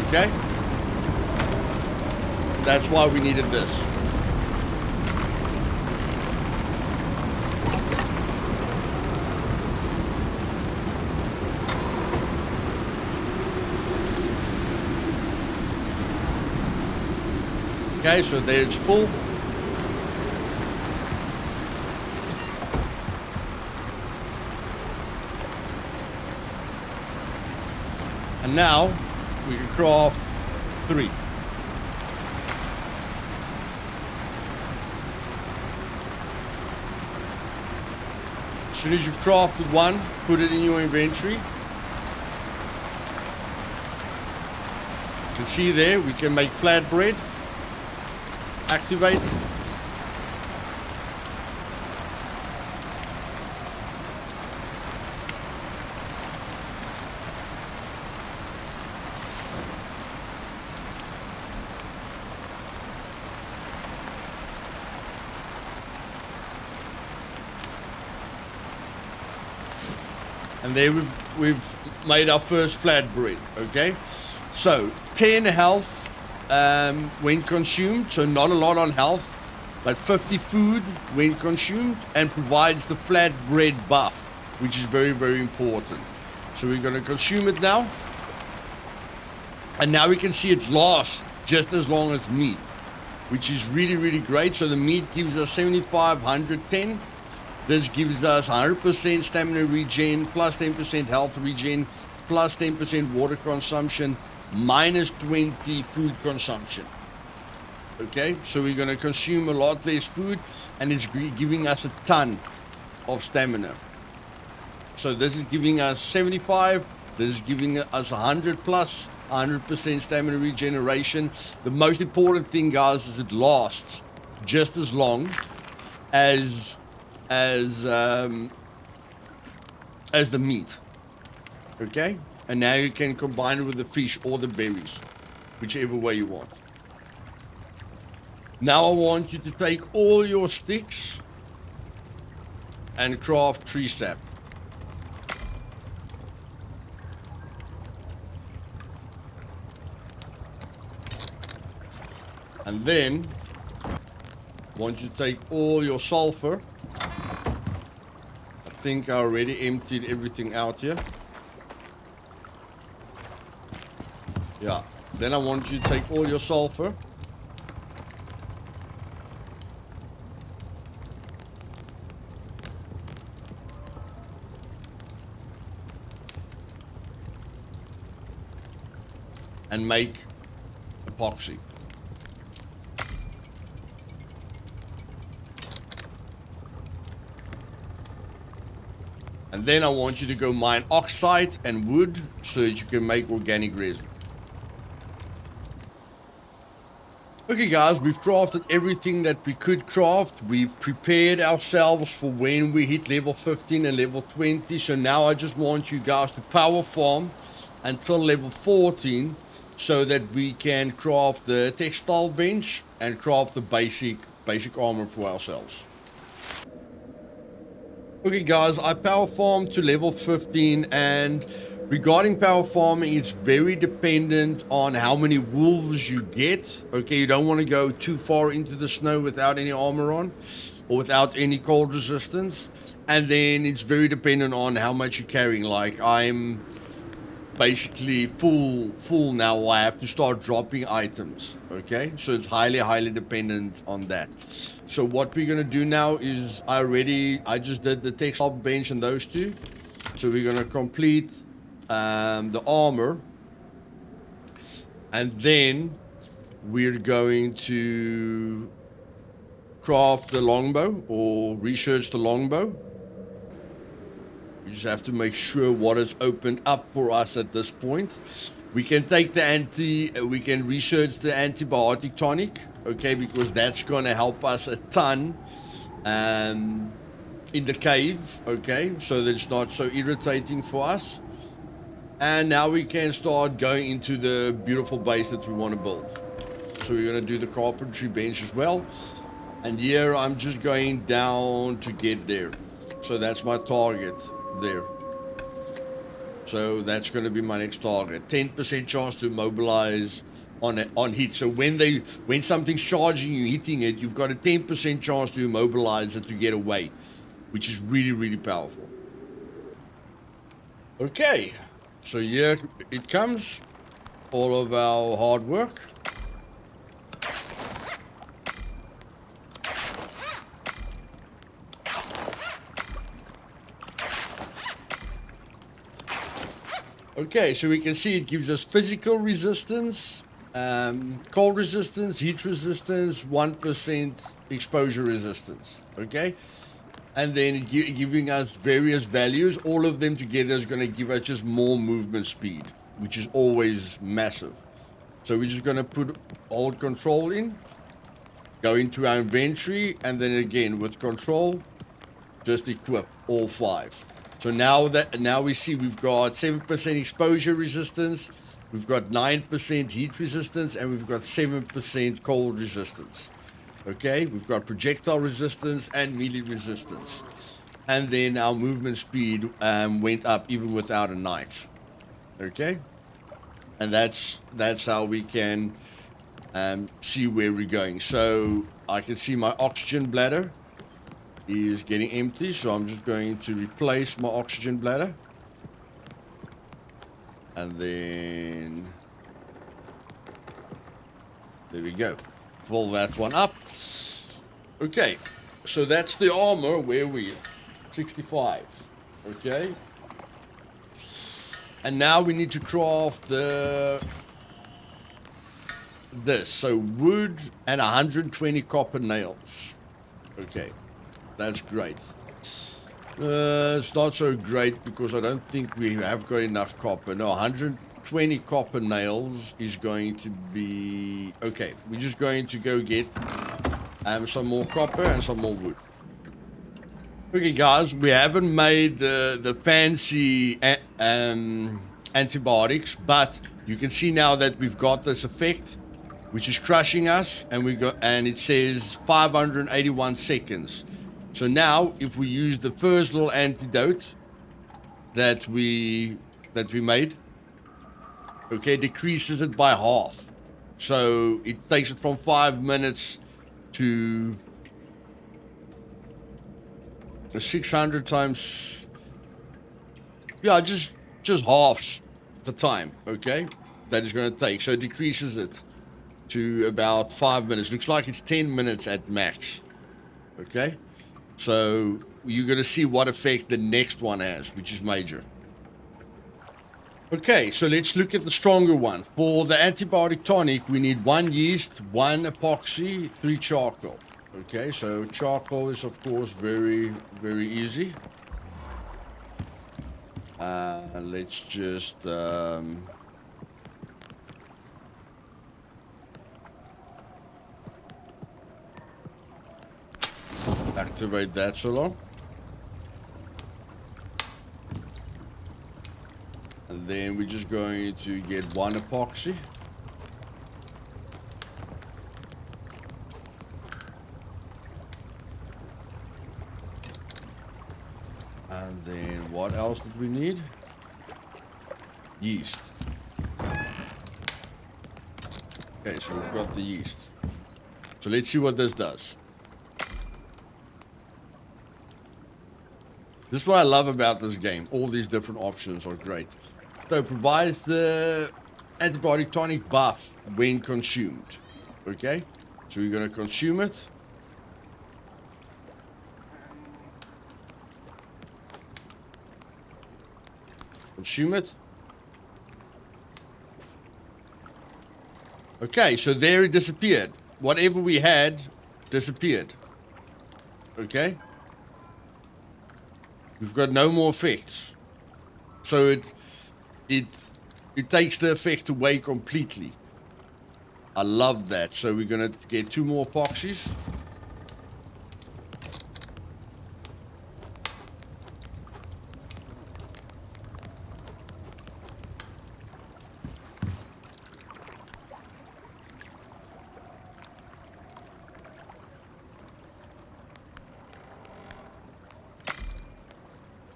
Okay, that's why we needed this. Okay, so there it's full. And now we can craft 3. As soon as you've crafted 1, put it in your inventory. You can see there, we can make flatbread. Activate. And there we've made our first flatbread. Okay, so 10 health when consumed, so not a lot on health, but 50 food when consumed, and provides the flatbread buff, which is very, very important. So we're going to consume it now, and now we can see it lasts just as long as meat, which is really, really great. So the meat gives us 75, 110. This gives us 100% stamina regen, plus 10% health regen, plus 10% water consumption, minus 20 food consumption. Okay, so we're going to consume a lot less food, and it's giving us a ton of stamina. So this is giving us 75, this is giving us 100 plus 100% stamina regeneration. The most important thing, guys, is it lasts just as long as the meat. Okay, and now you can combine it with the fish or the berries, whichever way you want. Now I want you to take all your sticks and craft tree sap. And then, want you to take all your sulfur. I think I already emptied everything out here. Yeah. Then I want you to take all your sulfur. And make epoxy. And then I want you to go mine oxide and wood so that you can make organic resin. Okay guys, we've crafted everything that we could craft. We've prepared ourselves for when we hit level 15 and level 20. So now I just want you guys to power farm until level 14 so that we can craft the textile bench and craft the basic armor for ourselves. Okay guys, I power farm to level 15, and regarding power farming, it's very dependent on how many wolves you get. Okay, you don't want to go too far into the snow without any armor on or without any cold resistance. And then it's very dependent on how much you're carrying. Like I'm basically full now. I have to start dropping items. Okay, so it's highly dependent on that. So what we're gonna do now is I just did the textile bench and those two. So we're gonna complete the armor, and then we're going to craft the longbow or research the longbow. We just have to make sure what is opened up for us at this point. We can take we can research the antibiotic tonic, okay, because that's going to help us a ton in the cave, okay, so that it's not so irritating for us. And now we can start going into the beautiful base that we want to build. So we're going to do the carpentry bench as well. And here I'm just going down to get there. So that's my target there. So that's going to be my next target. 10% chance to immobilize on hit. So when something's charging you, hitting it, you've got a 10% chance to immobilize it to get away, which is really powerful. Okay, so here it comes, all of our hard work. Okay, so we can see it gives us physical resistance, cold resistance, heat resistance, 1% exposure resistance, okay? And then giving us various values. All of them together is going to give us just more movement speed, which is always massive. So we're just going to hold control in, go into our inventory, and then again with control, just equip all 5. So now we see we've got 7% exposure resistance, we've got 9% heat resistance, and we've got 7% cold resistance. Okay, we've got projectile resistance and melee resistance. And then our movement speed went up even without a knife. Okay, and that's how we can see where we're going. So I can see my oxygen bladder is getting empty, so I'm just going to replace my oxygen bladder, and then there we go, fill that one up. Okay, so that's the armor. Where we 65. Okay, and now we need to craft this, so wood and 120 copper nails. Okay, that's great. It's not so great because I don't think we have got enough copper. No, 120 copper nails is going to be okay. We're just going to go get some more copper and some more wood. Okay guys, we haven't made the fancy antibiotics, but you can see now that we've got this effect, which is crushing us, and it says 581 seconds. So now, if we use the first little antidote that we made, okay, decreases it by half. So it takes it from 5 minutes to 600 times. Yeah, just halves the time, okay, that is going to take. So it decreases it to about 5 minutes. Looks like it's 10 minutes at max, okay? So you're going to see what effect the next one has, which is major. Okay, so let's look at the stronger one. For the antibiotic tonic, we need 1 yeast, 1 epoxy, 3 charcoal. Okay, so charcoal is, of course, very, very easy. Let's just... activate that so long. And then we're just going to get 1 epoxy. And then what else did we need? Yeast. Okay, so we've got the yeast. So let's see what this does. This is what I love about this game. All these different options are great. So it provides the antibiotic tonic buff when consumed. Okay, so we're going to consume it. Consume it. Okay, so there it disappeared. Whatever we had disappeared. Okay. We've got no more effects. So it takes the effect away completely. I love that. So we're gonna get 2 more epoxies.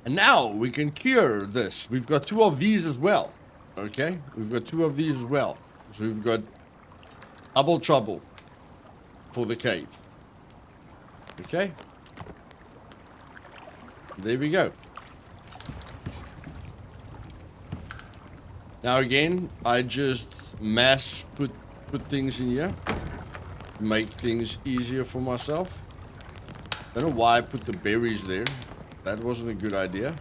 And now we can cure this. We've got 2 of these as well. Okay, we've got 2 of these as well. So we've got double trouble for the cave. Okay, there we go. Now again, I just mass put things in here, make things easier for myself. Don't know why I put the berries there. That wasn't a good idea.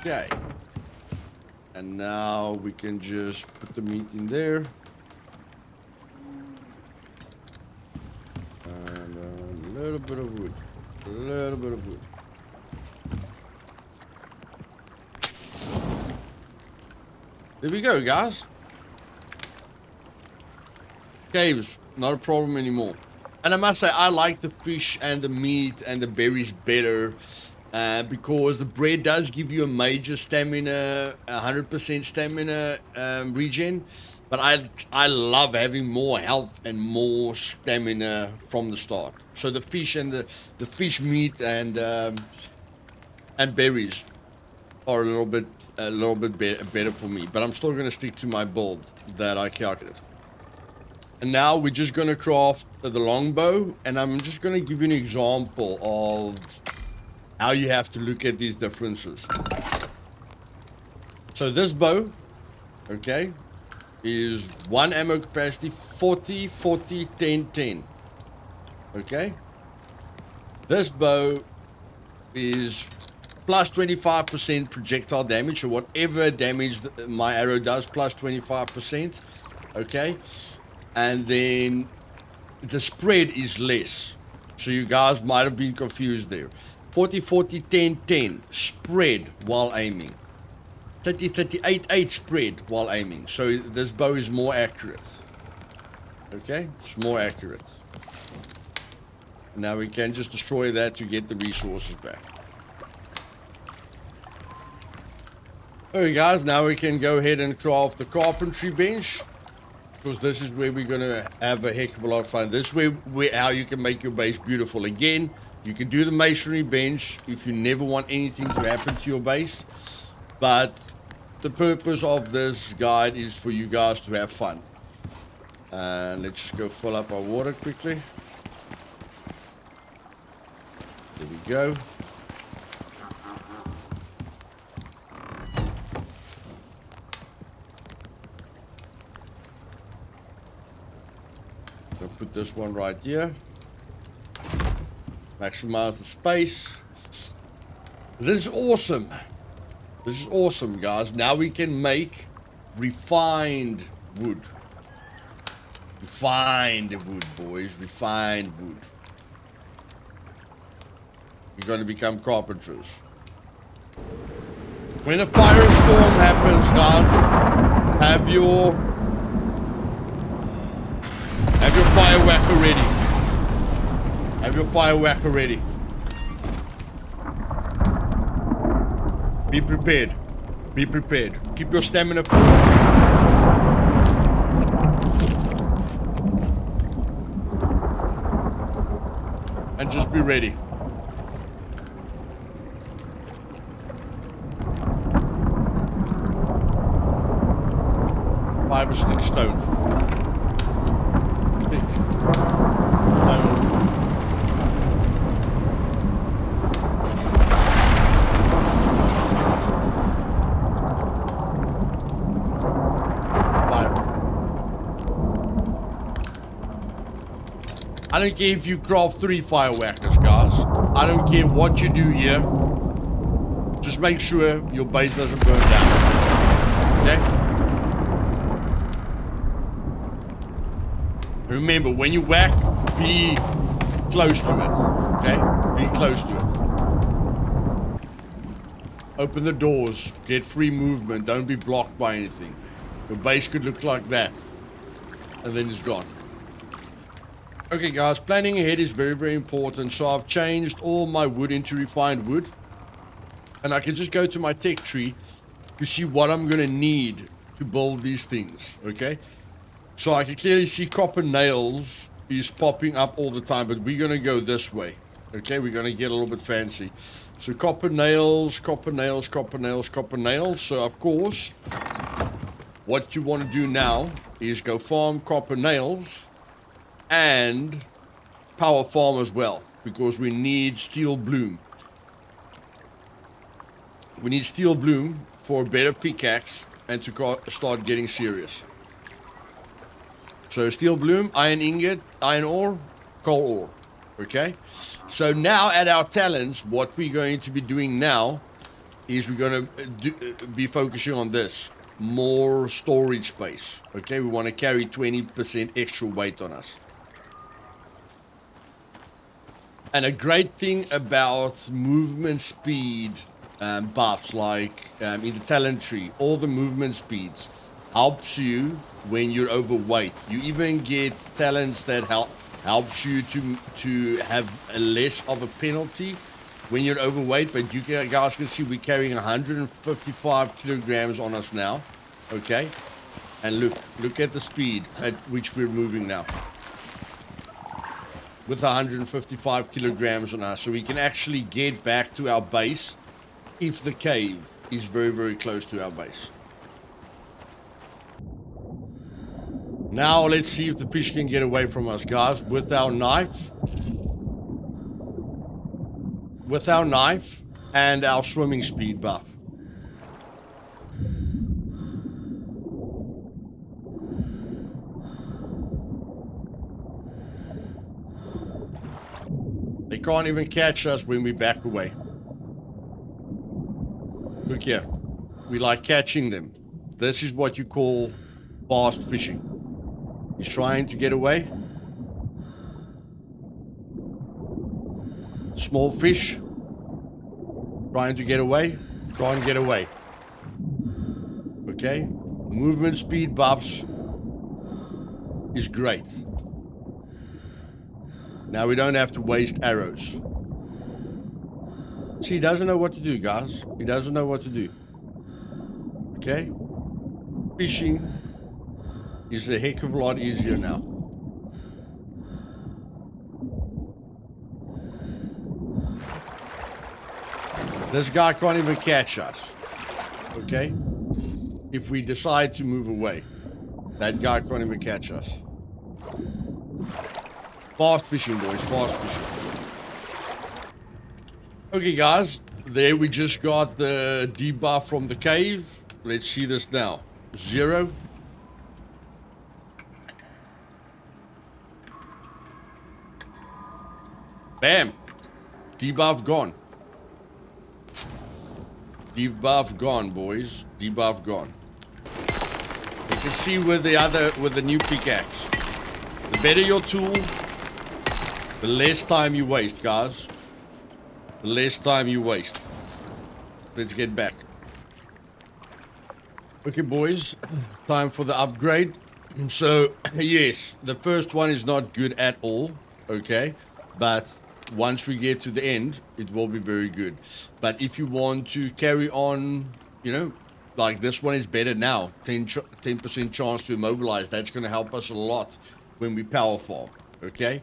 Okay. And now we can just put the meat in there. And a little bit of wood. A little bit of wood. There we go, guys. Caves, not a problem anymore. And I must say, I like the fish and the meat and the berries better because the bread does give you a major stamina, 100% stamina regen. But I love having more health and more stamina from the start. So the fish and the fish meat and berries are a little bit better for me. But I'm still going to stick to my build that I calculated. And now we're just going to craft the longbow, and I'm just going to give you an example of how you have to look at these differences. So this bow, okay, is 1 ammo capacity, 40, 40, 10, 10. Okay? This bow is plus 25% projectile damage, so whatever damage my arrow does, plus 25%. Okay? And then the spread is less. So you guys might have been confused there. 40, 40, 10, 10 spread while aiming. 30, 38, 8 spread while aiming. So this bow is more accurate. Okay? It's more accurate. Now we can just destroy that to get the resources back. Okay guys, now we can go ahead and craft the carpentry bench. because this is where we're going to have a heck of a lot of fun. This is where how you can make your base beautiful. Again, you can do the masonry bench if you never want anything to happen to your base, but the purpose of this guide is for you guys to have fun. Let's just go fill up our water quickly. There we go. I'll put this one right here. Maximize the space. This is awesome. This is awesome, guys. Now we can make refined wood. Refined wood, boys. Refined wood. You're going to become carpenters. When a firestorm happens, guys, have your fire whacker ready. Have your fire whacker ready. Be prepared. Be prepared. Keep your stamina full. And just be ready. 5 or 6 stone. Thick stone. I don't care if you craft 3 fire whackers, guys. I don't care what you do here. Just make sure your base doesn't burn down. Okay? Remember, when you whack, be close to it. Okay? Be close to it. Open the doors. Get free movement. Don't be blocked by anything. Your base could look like that. And then it's gone. Okay guys, planning ahead is very, very important. So I've changed all my wood into refined wood. And I can just go to my tech tree to see what I'm going to need to build these things. Okay? So I can clearly see copper nails is popping up all the time. But we're going to go this way. Okay? We're going to get a little bit fancy. So copper nails, copper nails, copper nails, copper nails. So of course, what you want to do now is go farm copper nails. And power farm as well, because we need steel bloom. We need steel bloom for a better pickaxe and to start getting serious. So steel bloom, iron ingot, iron ore, coal ore. Okay? So now at our talents, what we're going to be doing now is we're going to be focusing on this. More storage space. Okay? We want to carry 20% extra weight on us. And a great thing about movement speed buffs, like in the talent tree, all the movement speeds helps you when you're overweight. You even get talents that helps you to have a less of a penalty when you're overweight. But you guys can see we're carrying 155 kilograms on us now. Okay, and look at the speed at which we're moving now. With 155 kilograms on us, so we can actually get back to our base if the cave is very, very close to our base. Now let's see if the fish can get away from us, guys, with our knife. With our knife and our swimming speed buff. They can't even catch us when we back away. Look here. We like catching them. This is what you call fast fishing. He's trying to get away. Small fish. Trying to get away. Can't get away. Okay? Movement speed buffs is great. Now we don't have to waste arrows. See, he doesn't know what to do, guys. He doesn't know what to do. Okay? Fishing is a heck of a lot easier now. This guy can't even catch us. Okay? If we decide to move away, that guy can't even catch us. Fast fishing, boys. Fast fishing. Okay, guys. There we just got the debuff from the cave. Let's see this now. 0. Bam. Debuff gone. Debuff gone, boys. Debuff gone. You can see with the new pickaxe. The better your tool, the less time you waste, guys. The less time you waste. Let's get back. Okay, boys. Time for the upgrade. So, yes, the first one is not good at all. Okay? But once we get to the end, it will be very good. But if you want to carry on, you know, like this one is better now. 10% chance to immobilize. That's going to help us a lot when we power farm. Okay?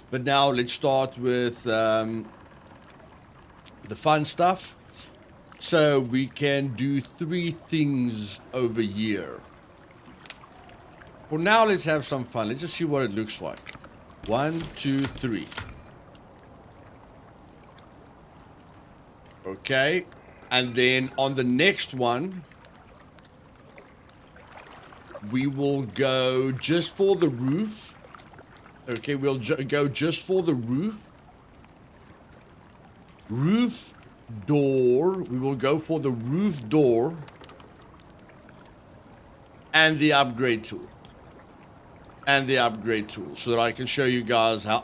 But now let's start with the fun stuff. So we can do 3 things over here. For now, let's have some fun. Let's just see what it looks like. 1, 2, 3. Okay. And then on the next one, we will go just for the roof. Okay, we'll go just for the roof. Roof door. We will go for the roof door and the upgrade tool. And the upgrade tool, so that I can show you guys how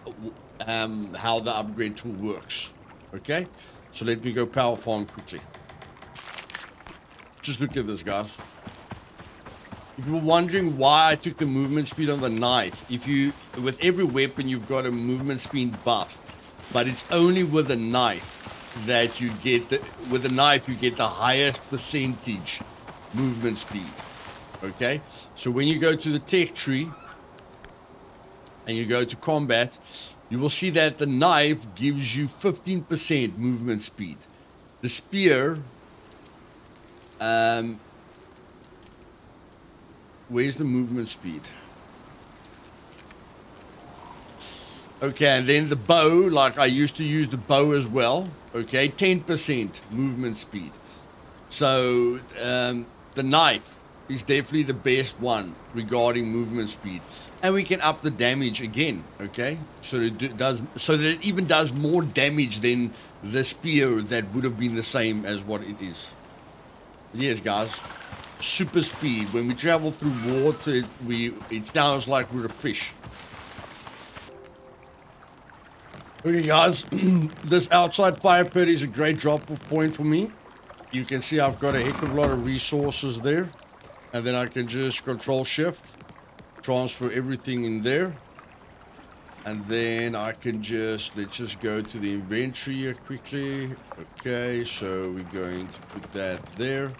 the upgrade tool works. Okay, so let me go power farm quickly. Just look at this, guys. If you were wondering why I took the movement speed on the knife, with every weapon you've got a movement speed buff, but it's only with a knife that you get with a knife you get the highest percentage movement speed. Okay, so when you go to the tech tree and you go to combat, you will see that the knife gives you 15% movement speed. The spear, where's the movement speed? Okay, and then the bow, like I used to use the bow as well. Okay, 10% movement speed. So the knife is definitely the best one regarding movement speed. And we can up the damage again, okay? So that it even does more damage than the spear that would have been the same as what it is. Yes, guys. Super speed. When we travel through water, it sounds like we're a fish. Okay, guys. This outside fire pit is a great drop-off point for me. You can see I've got a heck of a lot of resources there. And then I can just Control-Shift. Transfer everything in there, and then I can let's just go to the inventory here quickly. Okay, so we're going to put that there.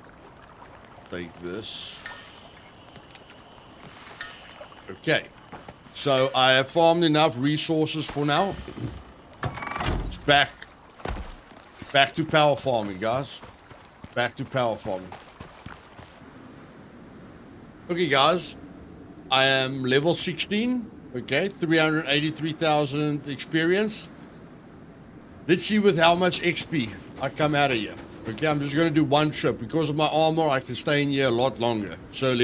Take this. Okay, so I have farmed enough resources for now. It's back to power farming, guys. Back to power farming. Okay, guys. I am level 16, okay, 383,000 experience. Let's see with how much XP I come out of here. Okay, I'm just going to do one trip. Because of my armor, I can stay in here a lot longer. So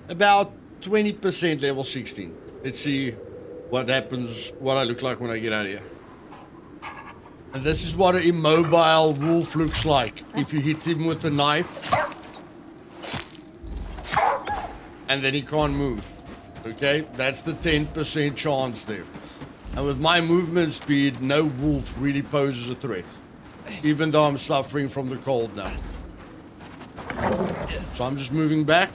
about 20% level 16. Let's see what happens, what I look like when I get out of here. And this is what an immobile wolf looks like. If you hit him with a knife, and then he can't move. Okay, that's the 10% chance there. And with my movement speed, no wolf really poses a threat. Even though I'm suffering from the cold now. So I'm just moving back.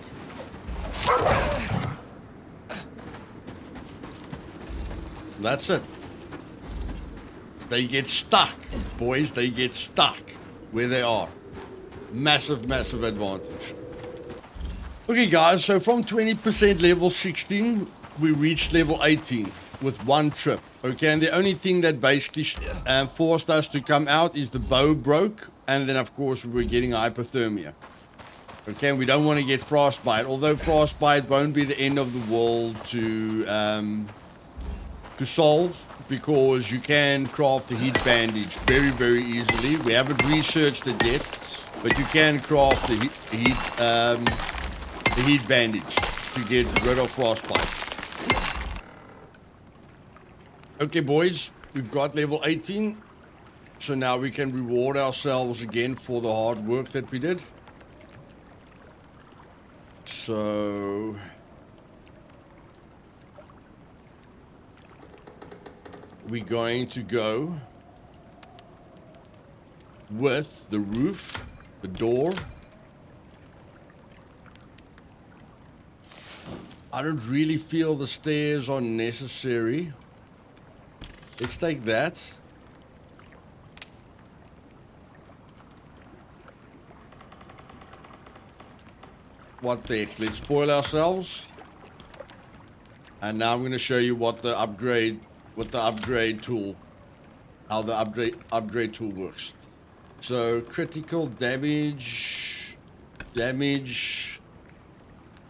That's it. They get stuck, boys. They get stuck where they are. Massive, massive advantage. Okay guys, so from 20% level 16, we reached level 18 with one trip. Okay, and the only thing that basically forced us to come out is the bow broke, and then of course we were getting hypothermia. Okay, and we don't want to get frostbite, although frostbite won't be the end of the world to solve, because you can craft the heat bandage very, very easily. We haven't researched it yet, but you can craft the heat bandage to get rid of frostbite. Okay, boys, we've got level 18, so now we can reward ourselves again for the hard work that we did. So we're going to go with the roof, the door. I don't really feel the stairs are necessary. Let's take that. What the heck? Let's spoil ourselves. And now I'm going to show you what the upgrade tool, how the upgrade tool works. So critical damage.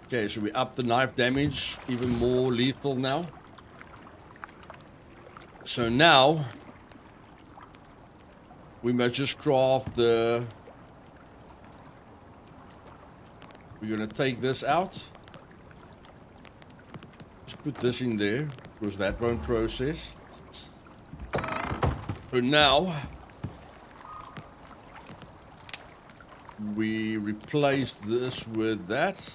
Okay, so we up the knife damage, even more lethal now. So now we must just craft the. We're gonna take this out. Just put this in there, because that won't process. So now we replace this with that.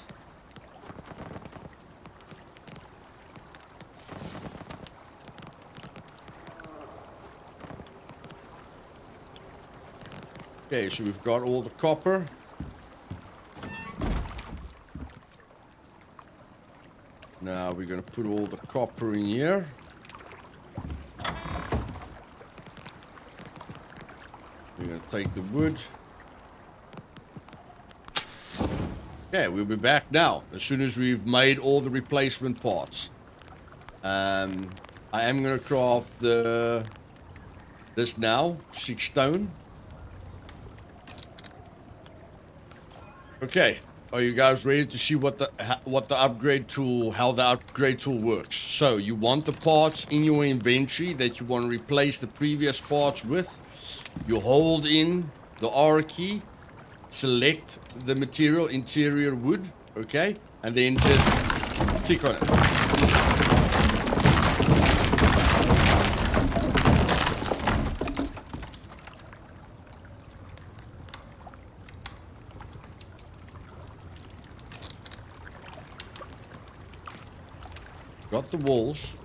Okay, so we've got all the copper. Now we're going to put all the copper in here. We're going to take the wood. Okay, we'll be back now as soon as we've made all the replacement parts. I am going to craft this now, 6 stone. Okay, are you guys ready to see how the upgrade tool works? So you want the parts in your inventory that you want to replace the previous parts with. You hold in the R key, select the material, interior wood, okay, and then just click on it. Got the walls.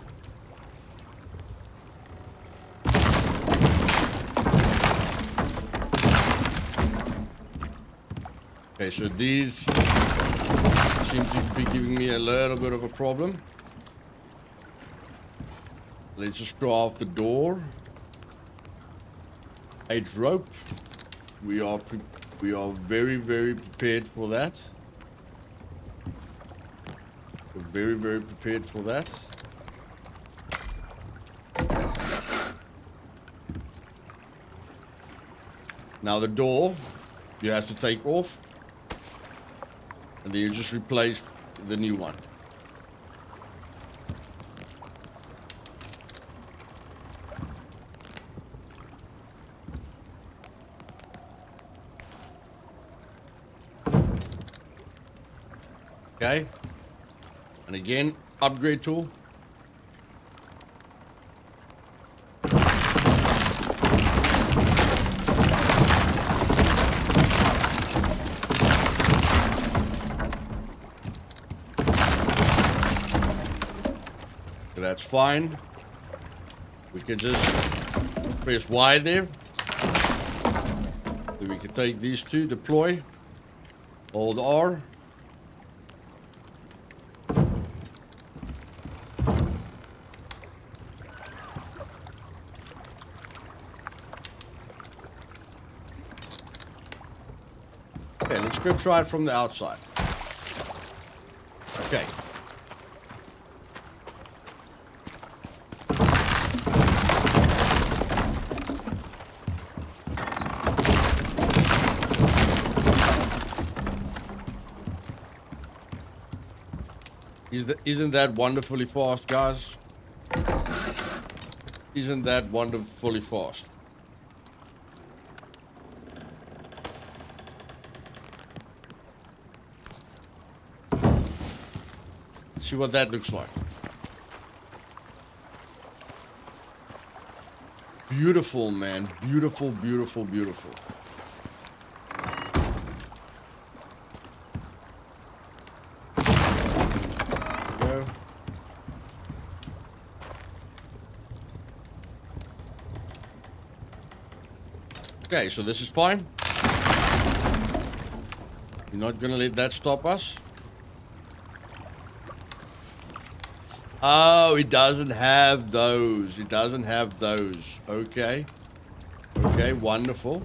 Okay, so these seem to be giving me a little bit of a problem. Let's just craft the door. 8 rope. We are very, very prepared for that. We're very, very prepared for that. Now the door, you have to take off, and then you just replace the new one. Okay. And again, upgrade tool. That's fine. We can just press Y there. Then we can take these two, deploy, hold R. Okay, let's go try it from the outside. Isn't that wonderfully fast, guys? Isn't that wonderfully fast? See what that looks like. Beautiful, man. Beautiful, beautiful, beautiful. There we go. Okay, so this is fine. You're not gonna let that stop us. Oh, it doesn't have those. It doesn't have those. Okay. Okay, wonderful.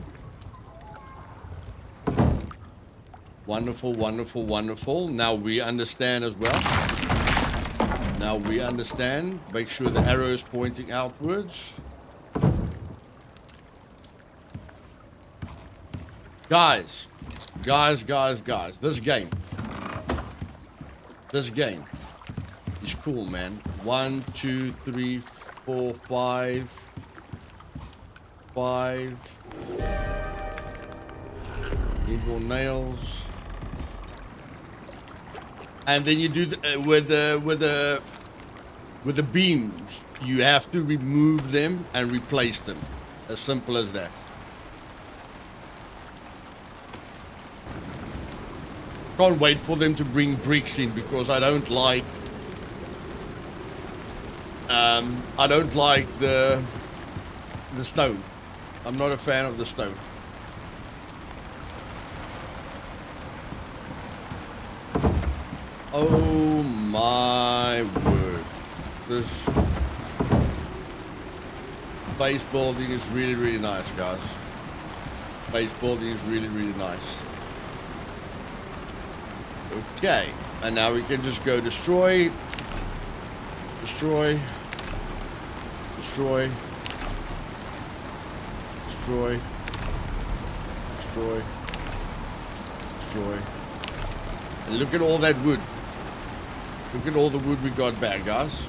Wonderful, wonderful, wonderful. Now we understand as well. Now we understand. Make sure the arrow is pointing outwards. Guys. This game is cool, man. 1, 2, 3, 4, 5. Need more nails. And then you do with the beams. You have to remove them and replace them. As simple as that. Can't wait for them to bring bricks in because I don't like the stone. I'm not a fan of the stone. Oh my word. This base building is really, really nice, guys. Base building is really, really nice. Okay, and now we can just go destroy, destroy, destroy, destroy, destroy, destroy. And look at all that wood. Look at all the wood we got back, guys.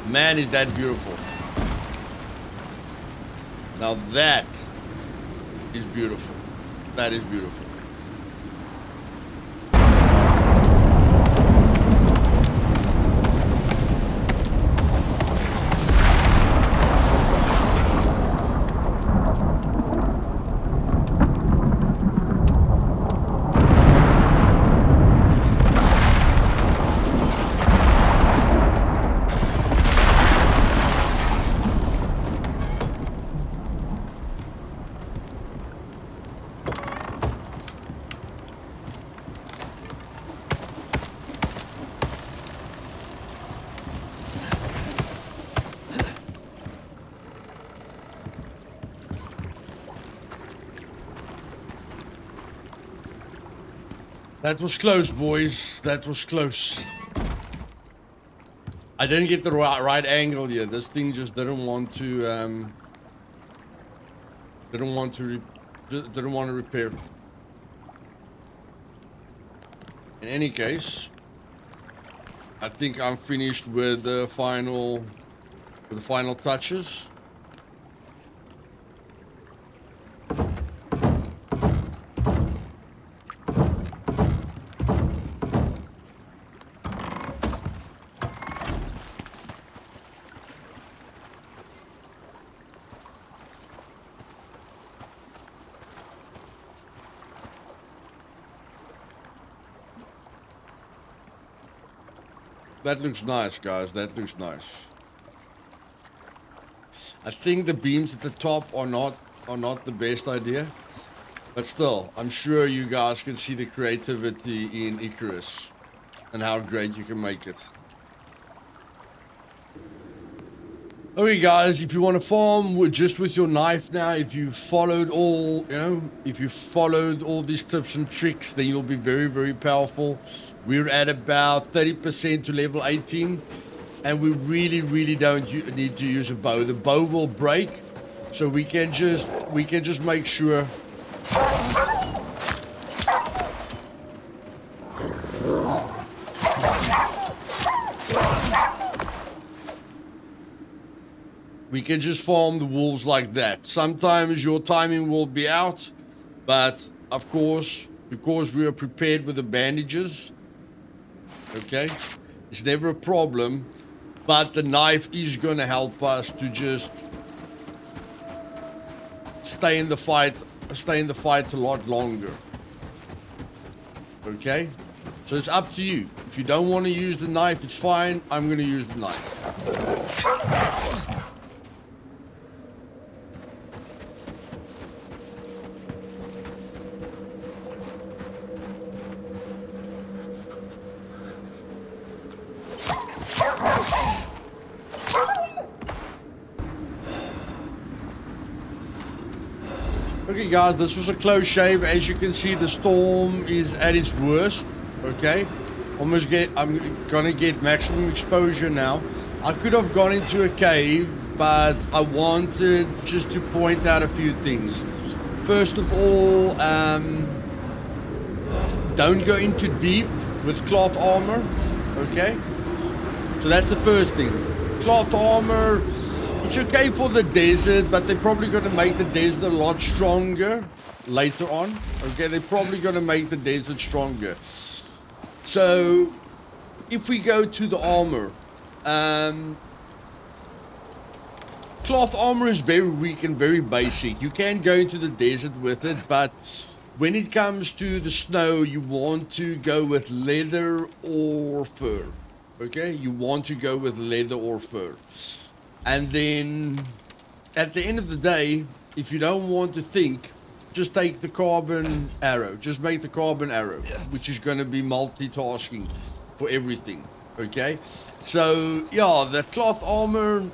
Man, is that beautiful. Now that is beautiful. That is beautiful. That was close, boys. That was close. I didn't get the right angle here. This thing just didn't want to didn't want to repair. In any case, I think I'm finished with the final touches. That looks nice, guys. That looks nice. I think the beams at the top are not the best idea, but still, I'm sure you guys can see the creativity in Icarus and how great you can make it. Okay, guys, if you want to farm just with your knife now, if you followed all, if you followed all these tips and tricks, then you'll be very, very powerful. We're at about 30% to level 18, and we really, really don't need to use a bow. The bow will break, so we can just make sure. We can just farm the wolves like that. Sometimes your timing will be out, but of course, because we are prepared with the bandages, okay, it's never a problem. But the knife is going to help us to just stay in the fight a lot longer. Okay? So it's up to you. If you don't want to use the knife, it's fine. I'm going to use the knife. Okay guys, this was a close shave. As you can see, the storm is at its worst. Okay, I'm gonna get maximum exposure now. I could have gone into a cave, but I wanted just to point out a few things. First of all, don't go into deep with cloth armor. Okay, so that's the first thing. Cloth armor, it's okay for the desert, but they're probably going to make the desert a lot stronger later on. Okay, they're probably going to make the desert stronger. So, if we go to the armor, cloth armor is very weak and very basic. You can go into the desert with it, but when it comes to the snow, you want to go with leather or fur. Okay, you want to go with leather or fur. And then, at the end of the day, if you don't want to think, just take the carbon arrow. Just make the carbon arrow, which is going to be multitasking for everything. Okay? So, yeah, the cloth armor,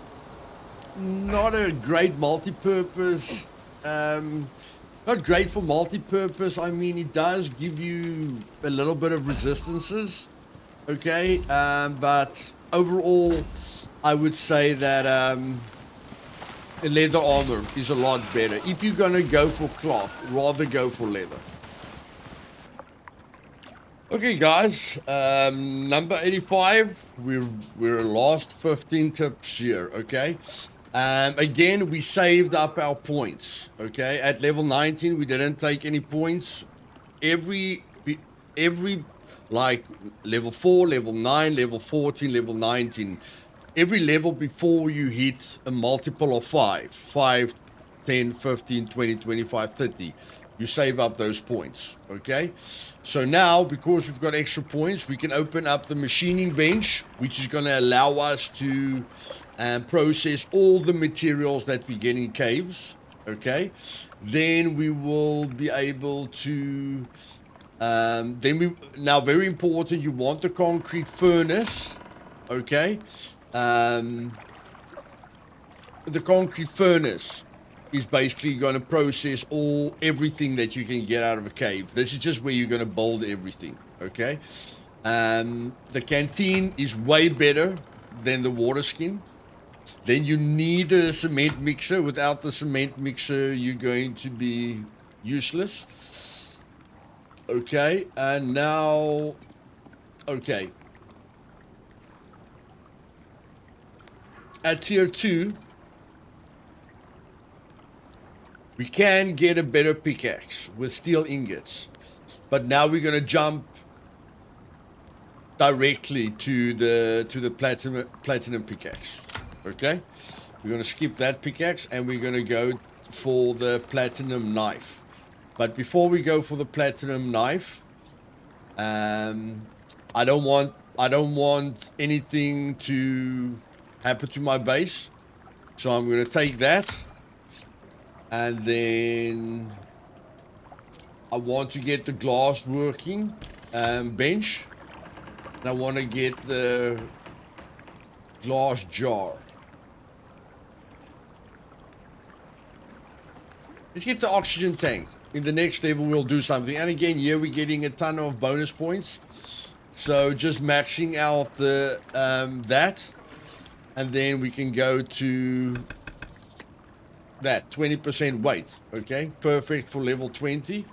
not a great multi-purpose. Not great for multi-purpose. I mean, it does give you a little bit of resistances. Okay? But overall, I would say that leather armor is a lot better. If you're going to go for cloth, rather go for leather. Okay, guys, number 85, we're last 15 tips here, okay? Again, we saved up our points, okay? At level 19, we didn't take any points. Every like level 4, level 9, level 14, level 19, every level before you hit a multiple of 5, 10, 15, 20, 25, 30, you save up those points, okay? So now, because we've got extra points, we can open up the machining bench, which is going to allow us to process all the materials that we get in caves, okay? Then we will be able to, now very important, you want the concrete furnace, okay? The concrete furnace is basically going to process everything that you can get out of a cave. This is just where you're going to build everything, okay? The canteen is way better than the water skin. Then you need a cement mixer. Without the cement mixer, you're going to be useless. Okay, and now, okay. At tier 2, we can get a better pickaxe with steel ingots. But now we're going to jump directly to the platinum pickaxe. Okay? We're going to skip that pickaxe and we're going to go for the platinum knife. But before we go for the platinum knife, I don't want anything to happen to my base, so I'm going to take that, and then I want to get the glass working bench, and I want to get the glass jar. Let's get the oxygen tank. In the next level we'll do something, and again here we're getting a ton of bonus points, so just maxing out the that. And then we can go to that 20% weight. Okay, perfect for level 20.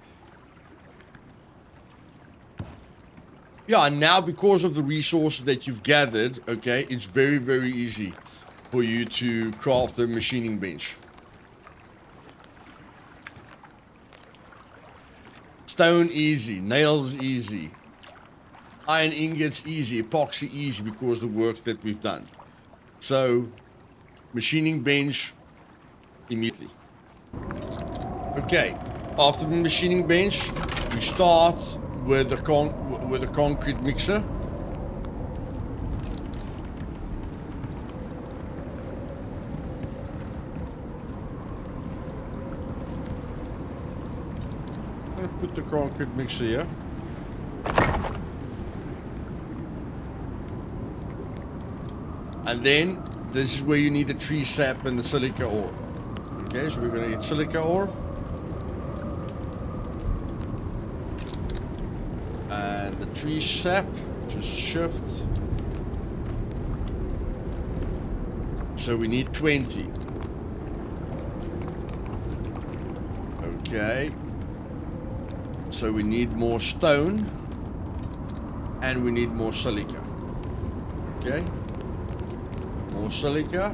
yeah, now because of the resources that you've gathered, okay, it's very, very easy for you to craft a machining bench. Stone easy, nails easy, iron ingots easy, epoxy easy because of the work that we've done. So, machining bench immediately. Okay, after the machining bench, we start with the concrete mixer. I'll put the concrete mixer here. And then this is where you need the tree sap and the silica ore. Okay, so we're going to get silica ore. And the tree sap, just shift. So we need 20. Okay. So we need more stone. And we need more silica. Okay. More silica.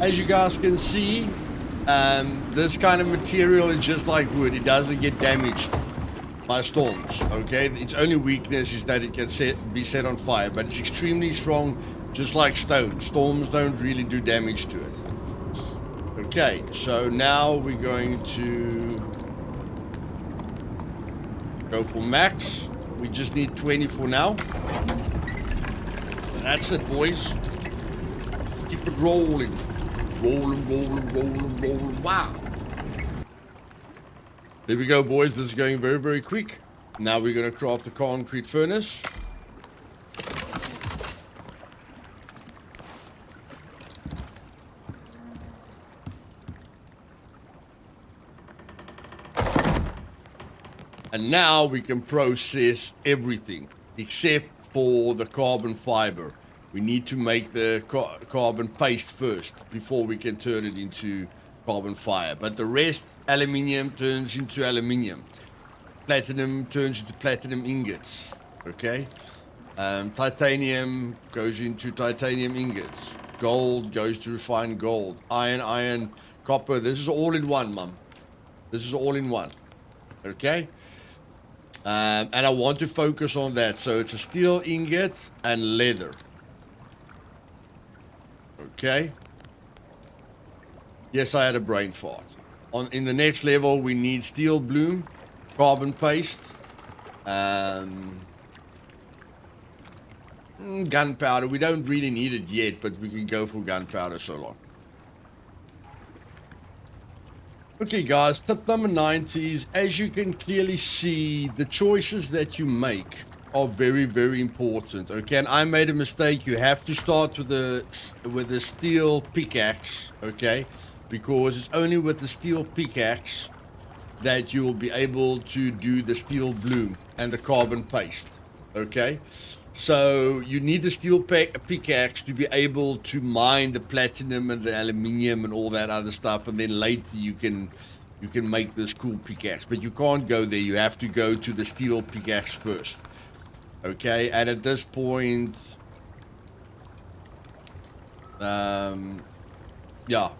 As you guys can see, this kind of material is just like wood. It doesn't get damaged by storms, okay? Its only weakness is that it can be set on fire, but it's extremely strong, just like stone. Storms don't really do damage to it. Okay, so now we're going to go for max. We just need 20 for now. That's it, boys. Keep it rolling. Rolling, rolling, rolling, rolling. Wow. There we go, boys. This is going very, very quick. Now we're going to craft the concrete furnace. And now we can process everything except for the carbon fiber. We need to make the carbon paste first before we can turn it into carbon fiber. But the rest, aluminium turns into aluminium. Platinum turns into platinum ingots. Okay? Titanium goes into titanium ingots. Gold goes to refined gold. Iron, copper. This is all in one, mum. This is all in one. Okay? And I want to focus on that. So it's a steel ingot and leather. Okay. Yes, I had a brain fart. In the next level, we need steel bloom, carbon paste, gunpowder. We don't really need it yet, but we can go for gunpowder so long. Okay, guys, tip number 90 is, as you can clearly see, the choices that you make are very, very important. Okay, and I made a mistake. You have to start with the steel pickaxe, okay, because it's only with the steel pickaxe that you will be able to do the steel bloom and the carbon paste. Okay, so you need the steel pickaxe to be able to mine the platinum and the aluminium and all that other stuff, and then later you can make this cool pickaxe. But you can't go there. You have to go to the steel pickaxe first. Okay, and at this point, yeah,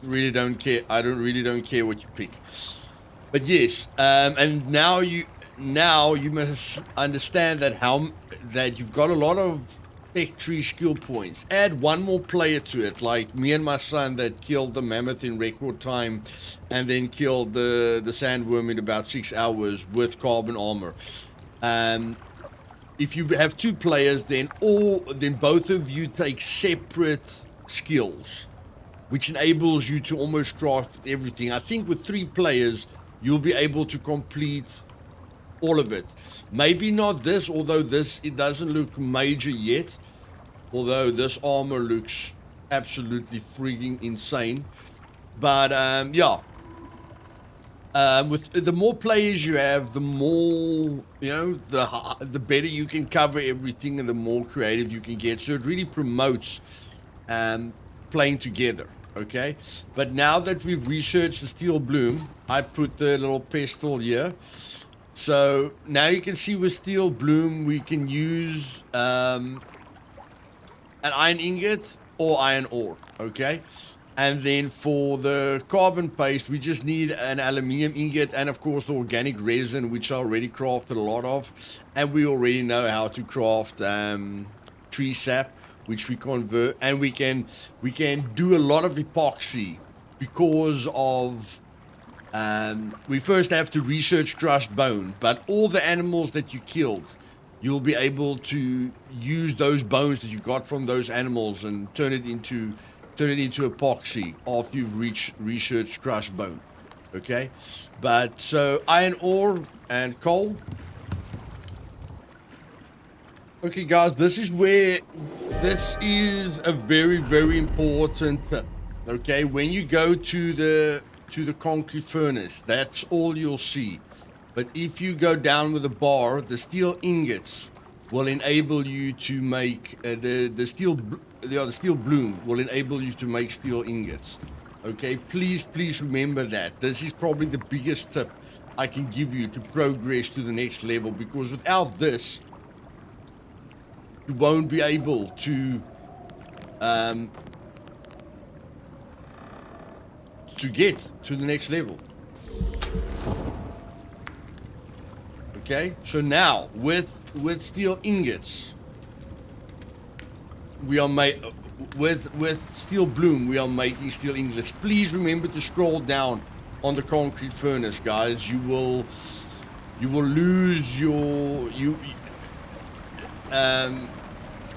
really don't care. I really don't care what you pick. But yes, and now you must understand that you've got a lot of tech tree skill points. Add one more player to it, like me and my son that killed the mammoth in record time, and then killed the sandworm in about 6 hours with carbon armor. If you have two players, then both of you take separate skills, which enables you to almost craft everything. I think with 3 players, you'll be able to complete all of it. Maybe not this, although it doesn't look major yet. Although this armor looks absolutely freaking insane. But yeah. With the more players you have, the more, the better you can cover everything and the more creative you can get. So it really promotes playing together. Okay, but now that we've researched the steel bloom, I put the little pestle here. So now you can see with steel bloom, we can use an iron ingot or iron ore, okay? And then for the carbon paste, we just need an aluminium ingot and of course the organic resin, which I already crafted a lot of. And we already know how to craft tree sap, which we convert, and we can do a lot of epoxy because of we first have to research crushed bone, but all the animals that you killed, you'll be able to use those bones that you got from those animals and turn it into epoxy after you've researched crushed bone. Okay, but so iron ore and coal. Okay, guys, this is a very, very important tip. Okay, when you go to the concrete furnace, that's all you'll see. But if you go down with a bar, the steel ingots will enable you to make the steel bloom will enable you to make steel ingots. Okay, please remember that. This is probably the biggest tip I can give you to progress to the next level, because without this, you won't be able to get to the next level. Okay, so now with steel ingots, we are with steel bloom, we are making steel ingots. Please remember to scroll down on the concrete furnace, guys. You will lose your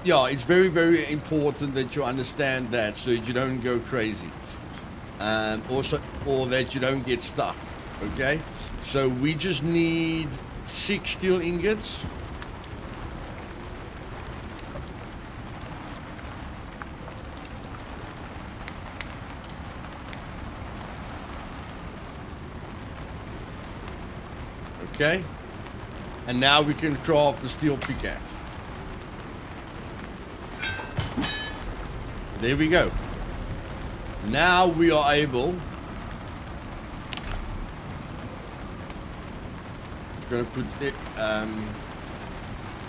yeah, it's very, very important that you understand that, so that you don't go crazy, also, or that you don't get stuck. Okay, so we just need 6 steel ingots. Okay, and now we can craft the steel pickaxe. There we go. Now we are able. Just gonna put it.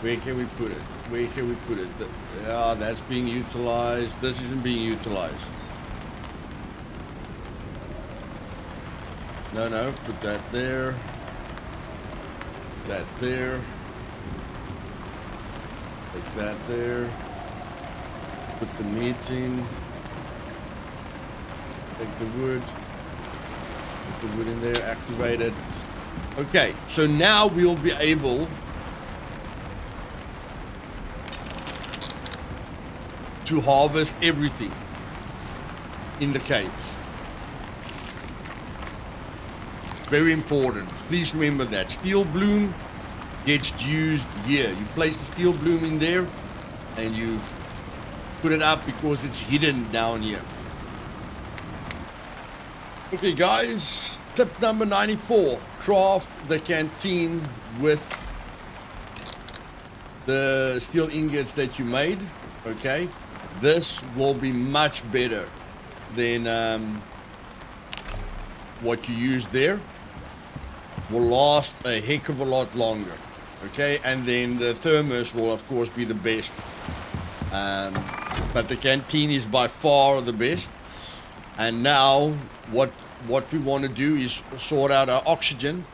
Where can we put it? Where can we put it? Yeah, that's being utilized. This isn't being utilized. No, put that there. That there. Put that there. Put the meat in. Take the wood. Put the wood in there. Activate it. Okay, so now we'll be able to harvest everything in the caves. Very important. Please remember that. Steel bloom gets used here. You place the steel bloom in there and you put it up because it's hidden down here. Okay, guys, tip number 94. Craft the canteen with the steel ingots that you made. Okay, this will be much better than what you used there. Will last a heck of a lot longer. Okay, and then the thermos will of course be the best, but the canteen is by far the best. And now what we want to do is sort out our oxygen.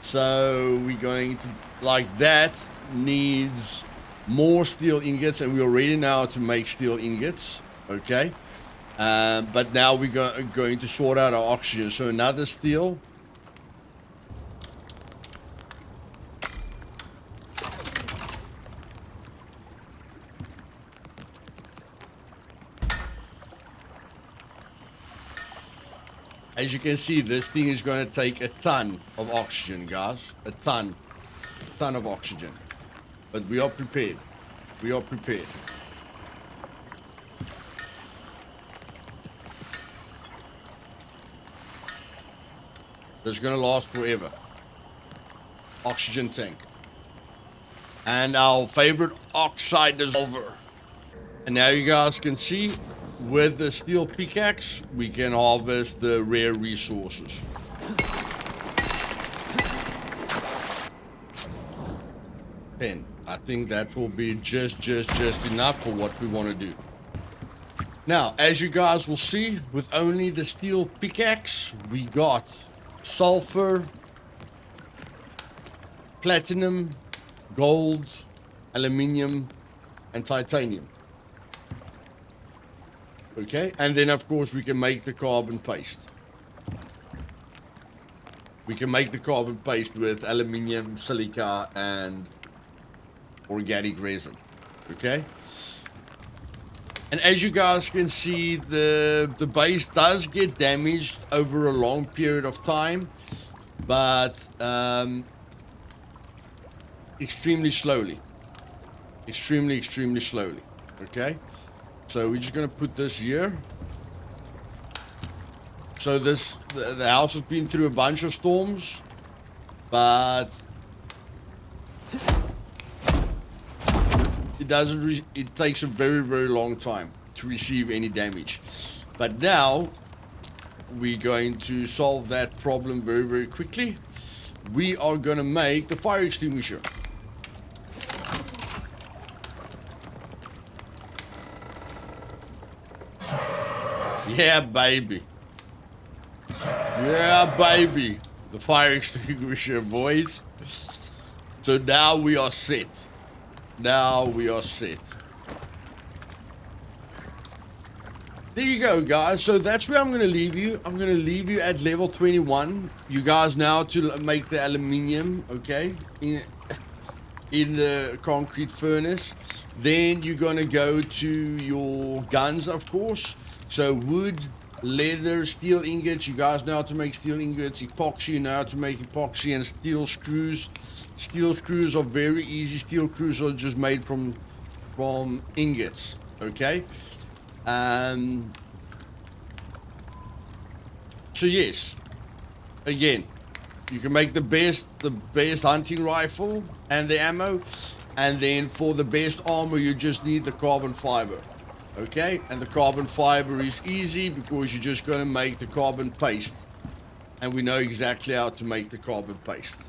So we're going to, like that needs more steel ingots, and we already know how to make steel ingots. Okay, but now we're going to sort out our oxygen. So another steel. As you can see, this thing is going to take a ton of oxygen, guys. A ton of oxygen. But we are prepared. We are prepared. This is going to last forever. Oxygen tank. And our favorite oxide dissolver. And now you guys can see with the steel pickaxe, we can harvest the rare resources. And I think that will be just enough for what we want to do. Now, as you guys will see, with only the steel pickaxe, we got sulfur, platinum, gold, aluminium, and titanium. Okay, and then of course we can make the carbon paste. We can make the carbon paste with aluminium, silica, and organic resin. Okay. And as you guys can see, the base does get damaged over a long period of time, but extremely slowly. Extremely slowly. Okay? So we're just going to put this here. So the house has been through a bunch of storms, but it takes a very long time to receive any damage. But now we're going to solve that problem very quickly. We are going to make the fire extinguisher. Yeah, baby. Yeah, baby. The fire extinguisher, boys. So now we are set. Now we are set. There you go, guys. So that's where I'm going to leave you. I'm going to leave you at level 21. You guys now to make the aluminium, okay, in the concrete furnace. Then you're going to go to your guns, of course. So wood, leather, steel ingots. You guys know how to make steel ingots. Epoxy, you know how to make epoxy, and steel screws. Steel screws are very easy. Steel screws are just made from ingots. Okay. So yes, again, you can make the best hunting rifle and the ammo, and then for the best armor you just need the carbon fiber. Okay, and the carbon fiber is easy because you're just going to make the carbon paste, and we know exactly how to make the carbon paste.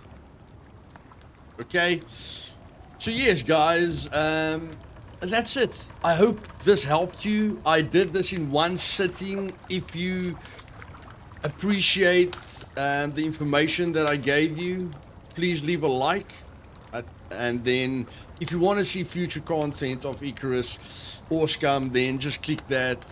Okay, so yes, guys, that's it. I hope this helped you. I did this in one sitting. If you appreciate the information that I gave you, please leave a like, and then if you want to see future content of Icarus or Scum, then just click that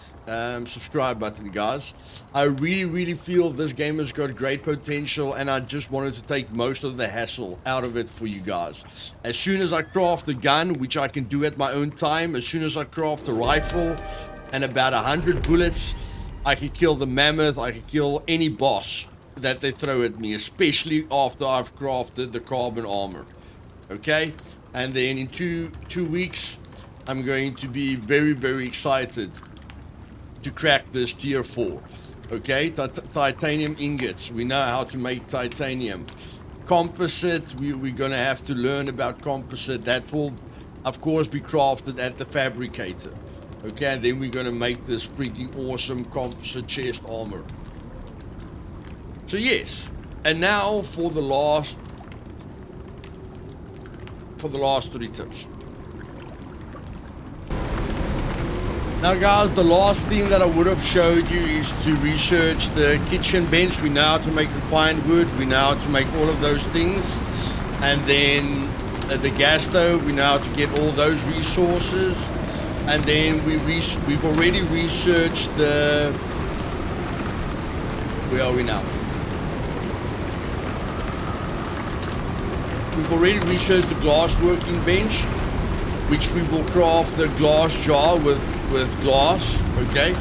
subscribe button, guys. I really feel this game has got great potential, and I just wanted to take most of the hassle out of it for you guys. As soon as I craft the gun, which I can do at my own time, as soon as I craft a rifle and about 100 bullets, I can kill the mammoth, I can kill any boss that they throw at me, especially after I've crafted the carbon armor. Okay? And then in two weeks, I'm going to be very excited to crack this tier 4. Okay? Titanium ingots. We know how to make titanium. Composite, we're going to have to learn about composite. That will, of course, be crafted at the fabricator. Okay, and then we're going to make this freaking awesome composite chest armor. So yes, and now for the last 3 tips. Now guys, the last thing that I would have showed you is to research the kitchen bench. We know how to make refined wood, we know how to make all of those things. And then the gas stove, we know how to get all those resources. And then we've already researched the... Where are we now? We've already researched the glass working bench, which we will craft the glass jar with glass. Okay,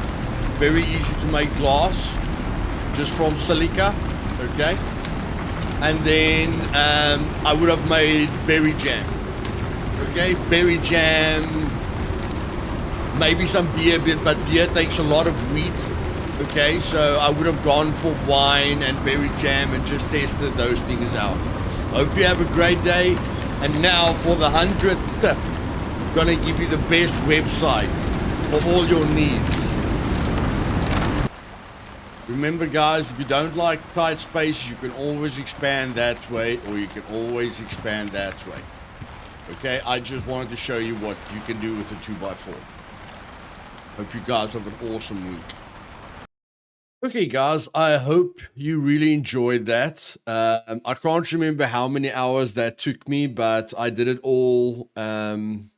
very easy to make glass, just from silica. Okay, and then I would have made berry jam. Okay, berry jam. Maybe some beer, but beer takes a lot of wheat. Okay, so I would have gone for wine and berry jam and just tested those things out. Hope you have a great day. And now for the 100th tip, I'm gonna give you the best website for all your needs. remember, guys, if you don't like tight spaces, you can always expand that way, or you can always expand that way. Okay, I just wanted to show you what you can do with a 2x4. Hope you guys have an awesome week. Okay, guys, I hope you really enjoyed that. I can't remember how many hours that took me, but I did it all in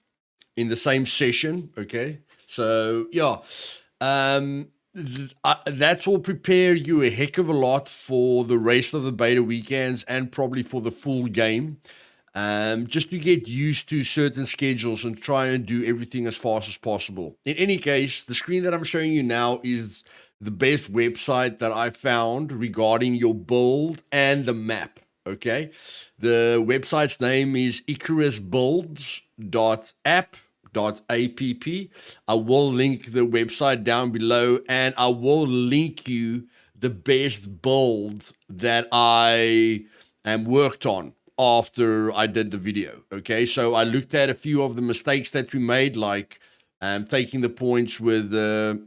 the same session. Okay, so yeah, that will prepare you a heck of a lot for the rest of the beta weekends and probably for the full game. Just to get used to certain schedules and try and do everything as fast as possible. In any case, the screen that I'm showing you now is the best website that I found regarding your build and the map. Okay, the website's name is icarusbuilds.app.app. I will link the website down below, and I will link you the best build that I worked on after I did the video. Okay, so I looked at a few of the mistakes that we made, like taking the points with with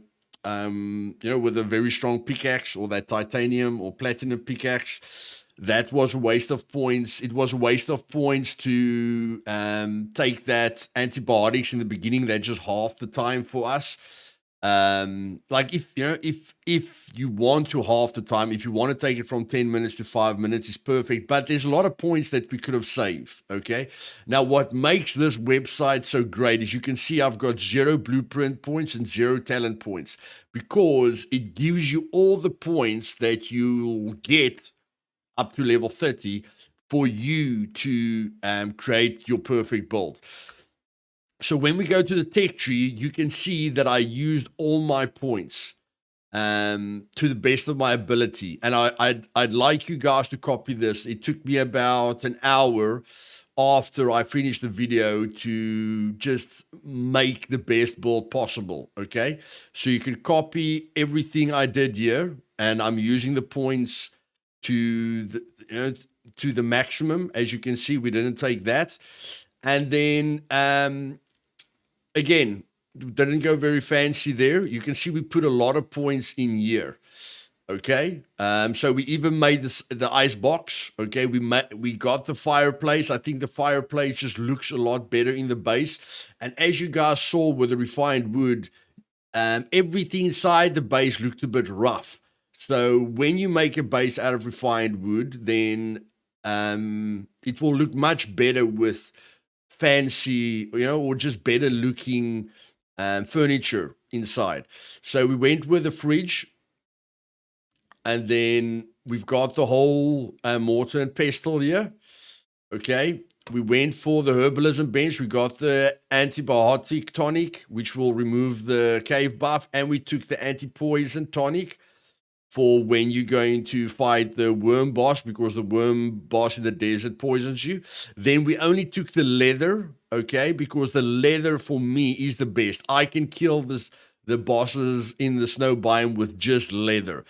a very strong pickaxe, or that titanium or platinum pickaxe. That was a waste of points. It was a waste of points to take that antibiotics in the beginning. That just half the time for us. Like if you want to half the time, if you want to take it from 10 minutes to 5 minutes, is perfect. But there's a lot of points that we could have saved. Okay. Now, what makes this website so great is you can see I've got 0 blueprint points and 0 talent points, because it gives you all the points that you'll get up to level 30 for you to create your perfect build. So when we go to the tech tree, you can see that I used all my points to the best of my ability. And I'd like you guys to copy this. It took me about an hour after I finished the video to just make the best build possible, okay? So you can copy everything I did here, and I'm using the points to the maximum. As you can see, we didn't take that. And then again, didn't go very fancy there. You can see we put a lot of points in here. Okay, so we even made the ice box. Okay, we got the fireplace. I think the fireplace just looks a lot better in the base. And as you guys saw with the refined wood, everything inside the base looked a bit rough. So when you make a base out of refined wood, then it will look much better with fancy, or just better looking furniture inside. So we went with the fridge, and then we've got the whole mortar and pestle here. Okay, we went for the herbalism bench. We got the antibiotic tonic, which will remove the cave buff, and we took the anti-poison tonic for when you're going to fight the worm boss, because the worm boss in the desert poisons you. Then we only took the leather, okay, because the leather for me is the best. I can kill the bosses in the snow biome with just leather.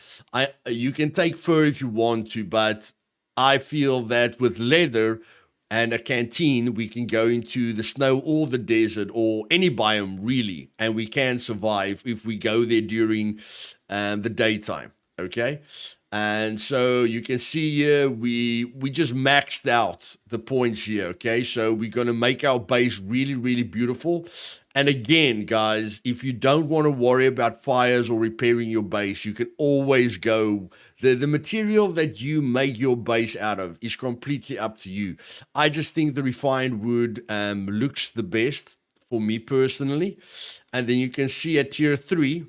You can take fur if you want to, but I feel that with leather and a canteen, we can go into the snow or the desert or any biome really, and we can survive if we go there during the daytime. Okay, and so you can see here we just maxed out the points here. Okay, so we're going to make our base really, really beautiful. And again, guys, if you don't want to worry about fires or repairing your base, you can always go. The material that you make your base out of is completely up to you. I just think the refined wood looks the best for me personally. And then you can see at tier 3,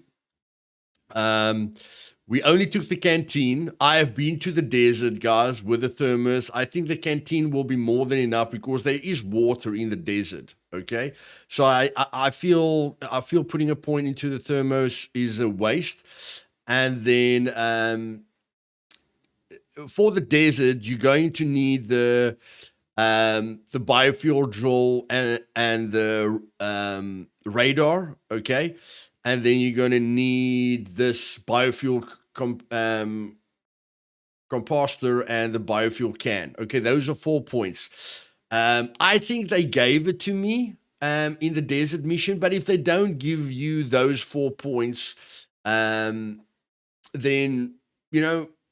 we only took the canteen. I have been to the desert, guys, with the thermos. I think the canteen will be more than enough because there is water in the desert. Okay, so I feel putting a point into the thermos is a waste. And then for the desert, you're going to need the biofuel drill and the radar. Okay. And then you're going to need this biofuel composter and the biofuel can. Okay, those are 4 points. I think they gave it to me in the desert mission, but if they don't give you those 4 points, then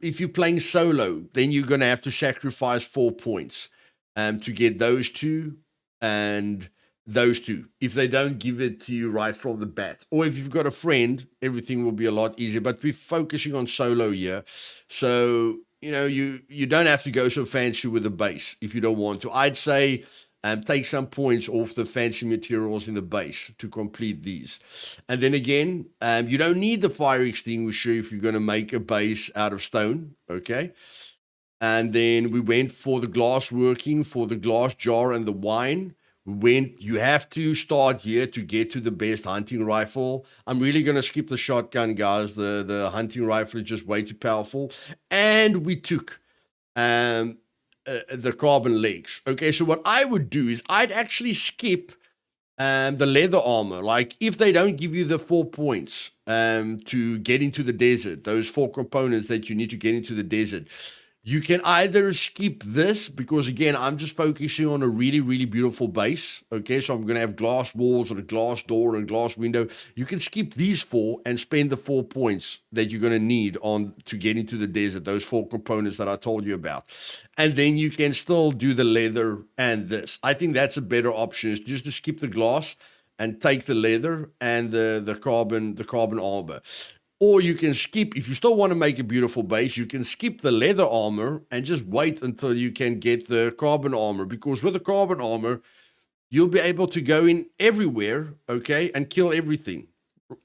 if you're playing solo, then you're going to have to sacrifice 4 points to get those two and those two. If they don't give it to you right from the bat, or if you've got a friend, everything will be a lot easier. But we're focusing on solo here, so you don't have to go so fancy with the base if you don't want to. I'd say take some points off the fancy materials in the base to complete these. And then again, you don't need the fire extinguisher if you're going to make a base out of stone, okay? And then we went for the glass working, for the glass jar and the wine. You have to start here to get to the best hunting rifle. I'm really going to skip the shotgun, guys. The hunting rifle is just way too powerful. And we took the carbon legs. Okay, so what I would do is I'd actually skip the leather armor. Like, if they don't give you the 4 points to get into the desert, those 4 components that you need to get into the desert, you can either skip this, because again, I'm just focusing on a really, really beautiful base. Okay, so I'm going to have glass walls and a glass door and a glass window. You can skip these 4 and spend the 4 points that you're going to need on to get into the desert, those 4 components that I told you about. And then you can still do the leather and this. I think that's a better option, is just to skip the glass and take the leather and the carbon armor. Or you can skip, if you still want to make a beautiful base, you can skip the leather armor and just wait until you can get the carbon armor. Because with the carbon armor, you'll be able to go in everywhere, okay, and kill everything.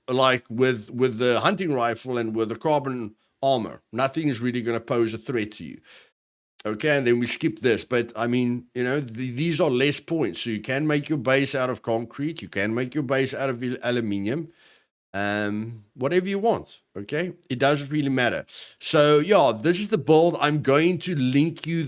Like with the hunting rifle and with the carbon armor, nothing is really going to pose a threat to you. Okay, and then we skip this. But, I mean, these are less points. So you can make your base out of concrete. You can make your base out of aluminium. Whatever you want, okay? It doesn't really matter. So yeah, this is the build. I'm going to link you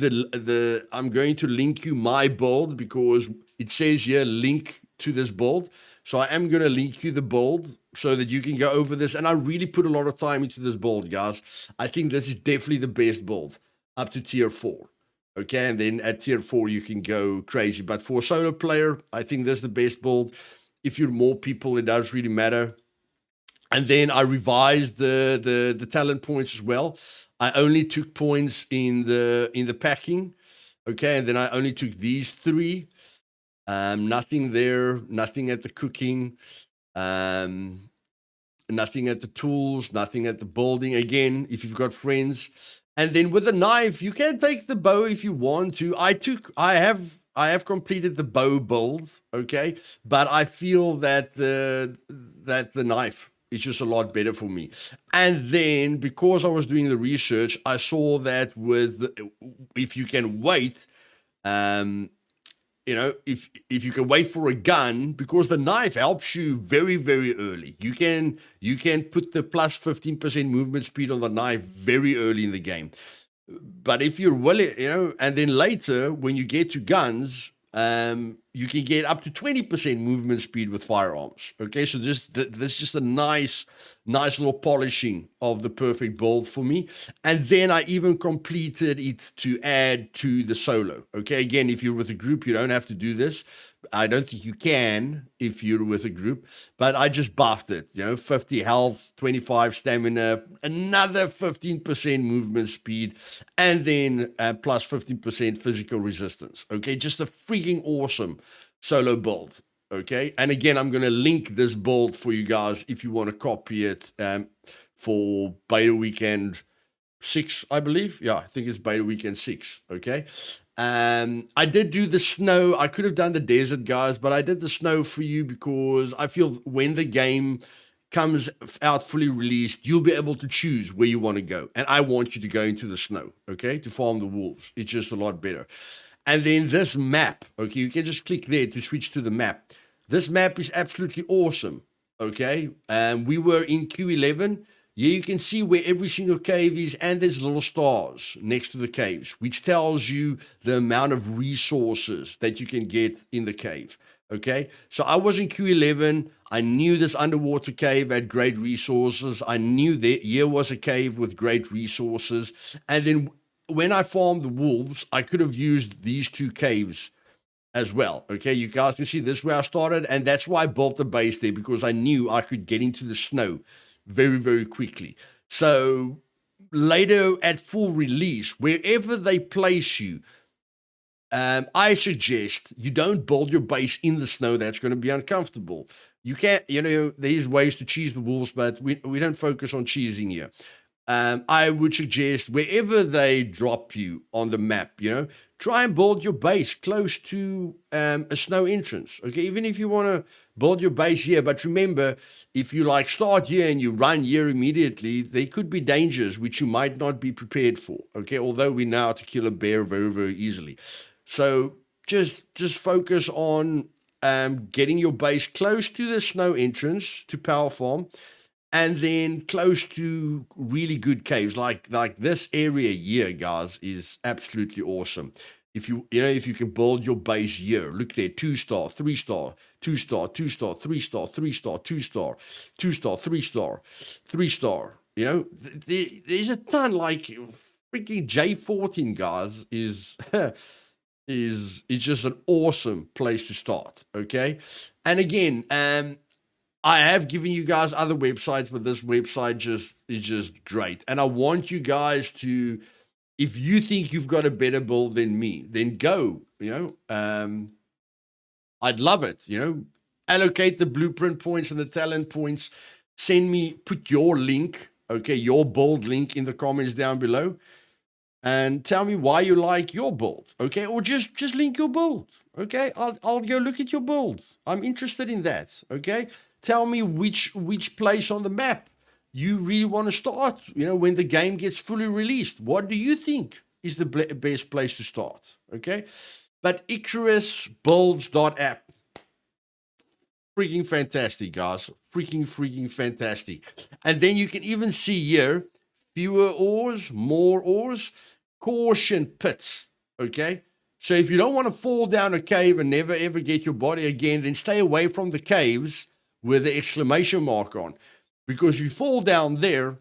I'm going to link you my build, because it says here link to this build. So I am going to link you the build so that you can go over this. And I really put a lot of time into this build, guys. I think this is definitely the best build up to tier 4. Okay, and then at tier 4 you can go crazy. But for a solo player, I think this is the best build. If you're more people, it doesn't really matter. And then I revised the talent points as well. I only took points in the packing, okay, and then I only took these 3. Nothing there, nothing at the cooking, nothing at the tools, nothing at the building. Again, if you've got friends, and then with the knife, you can take the bow if you want to. I have completed the bow build, okay, but I feel that the knife, it's just a lot better for me. And then, because I was doing the research, I saw that if you can wait, if you can wait for a gun, because the knife helps you very, very early. You can put the plus 15% movement speed on the knife very early in the game. But if you're willing, and then later when you get to guns, you can get up to 20% movement speed with firearms. Okay, so this is just a nice little polishing of the perfect build for me. And then I even completed it to add to the solo. Okay, again, if you're with a group, you don't have to do this. I don't think you can if you're with a group, but I just buffed it. 50 health, 25 stamina, another 15% movement speed, and then plus 15% physical resistance. Okay, just a freaking awesome solo build. Okay, and again, I'm going to link this build for you guys if you want to copy it for beta weekend 6, I believe. Yeah, I think it's beta weekend 6. Okay. I did do the snow. I could have done the desert, guys, but I did the snow for you because I feel when the game comes out fully released, you'll be able to choose where you want to go. And I want you to go into the snow, okay, to farm the wolves. It's just a lot better. And then this map, okay, you can just click there to switch to the map. This map is absolutely awesome, okay? We were in Q11. Yeah, you can see where every single cave is, and there's little stars next to the caves, which tells you the amount of resources that you can get in the cave, okay? So I was in Q11. I knew this underwater cave had great resources. I knew that here was a cave with great resources. And then when I farmed the wolves, I could have used these 2 caves as well, okay? You guys can see this is where I started, and that's why I built the base there, because I knew I could get into the snow very, very quickly. So later at full release, wherever they place you, I suggest you don't build your base in the snow. That's going to be uncomfortable. You can't, there's ways to cheese the wolves, but we don't focus on cheesing here. I would suggest wherever they drop you on the map, try and build your base close to a snow entrance. Okay, even if you want to build your base here, but remember, if you start here and you run here immediately, there could be dangers which you might not be prepared for. Okay, although we know how to kill a bear very, very easily. So just focus on getting your base close to the snow entrance to Power Farm, and then close to really good caves like this area here, guys, is absolutely awesome. If you can build your base here, look there, 2-star, 3-star, 2-star, 2-star, 3-star, 3-star, 2-star, 2-star, 3-star, 3-star. There's a ton. Freaking J14, guys, is is just an awesome place to start. Okay, and again, I have given you guys other websites, but this website is just great. And I want you guys to, if you think you've got a better build than me, then go, I'd love it, allocate the blueprint points and the talent points. Put your link, okay, your build link in the comments down below, and tell me why you like your build, okay? Or just link your build, okay? I'll go look at your build. I'm interested in that, okay? Tell me which place on the map you really want to start, when the game gets fully released. What do you think is the best place to start, okay? But Icarus builds.app, freaking fantastic, guys. Freaking fantastic. And then you can even see here, fewer ores, more ores, caution pits, okay? So if you don't want to fall down a cave and never ever get your body again, then stay away from the caves with the exclamation mark on, because if you fall down there,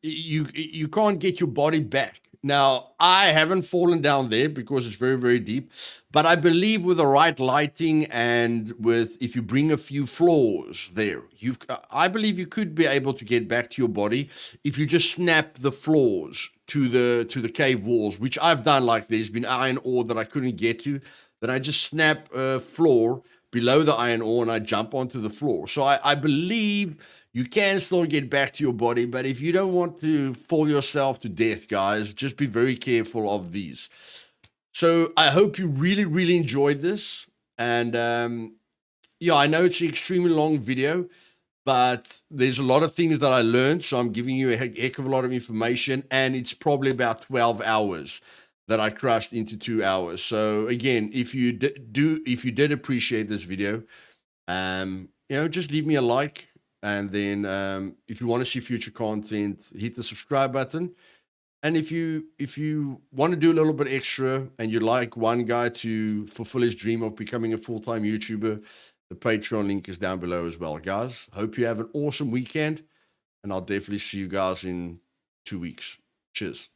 you can't get your body back. Now, I haven't fallen down there because it's very, very deep, but I believe with the right lighting and if you bring a few floors there, I believe you could be able to get back to your body if you just snap the floors to the cave walls, which I've done. There's been iron ore that I couldn't get to, then I just snap a floor below the iron ore and I jump onto the floor. So I believe you can still get back to your body, but if you don't want to fall yourself to death, guys, just be very careful of these. So I hope you really, really enjoyed this. And I know it's an extremely long video, but there's a lot of things that I learned. So I'm giving you a heck of a lot of information, and it's probably about 12 hours that I crushed into 2 hours. So again, if you did appreciate this video, just leave me a like. And then if you want to see future content, hit the subscribe button. And if you want to do a little bit extra and you'd like one guy to fulfill his dream of becoming a full-time YouTuber, the Patreon link is down below as well, guys. Hope you have an awesome weekend, and I'll definitely see you guys in 2 weeks. Cheers.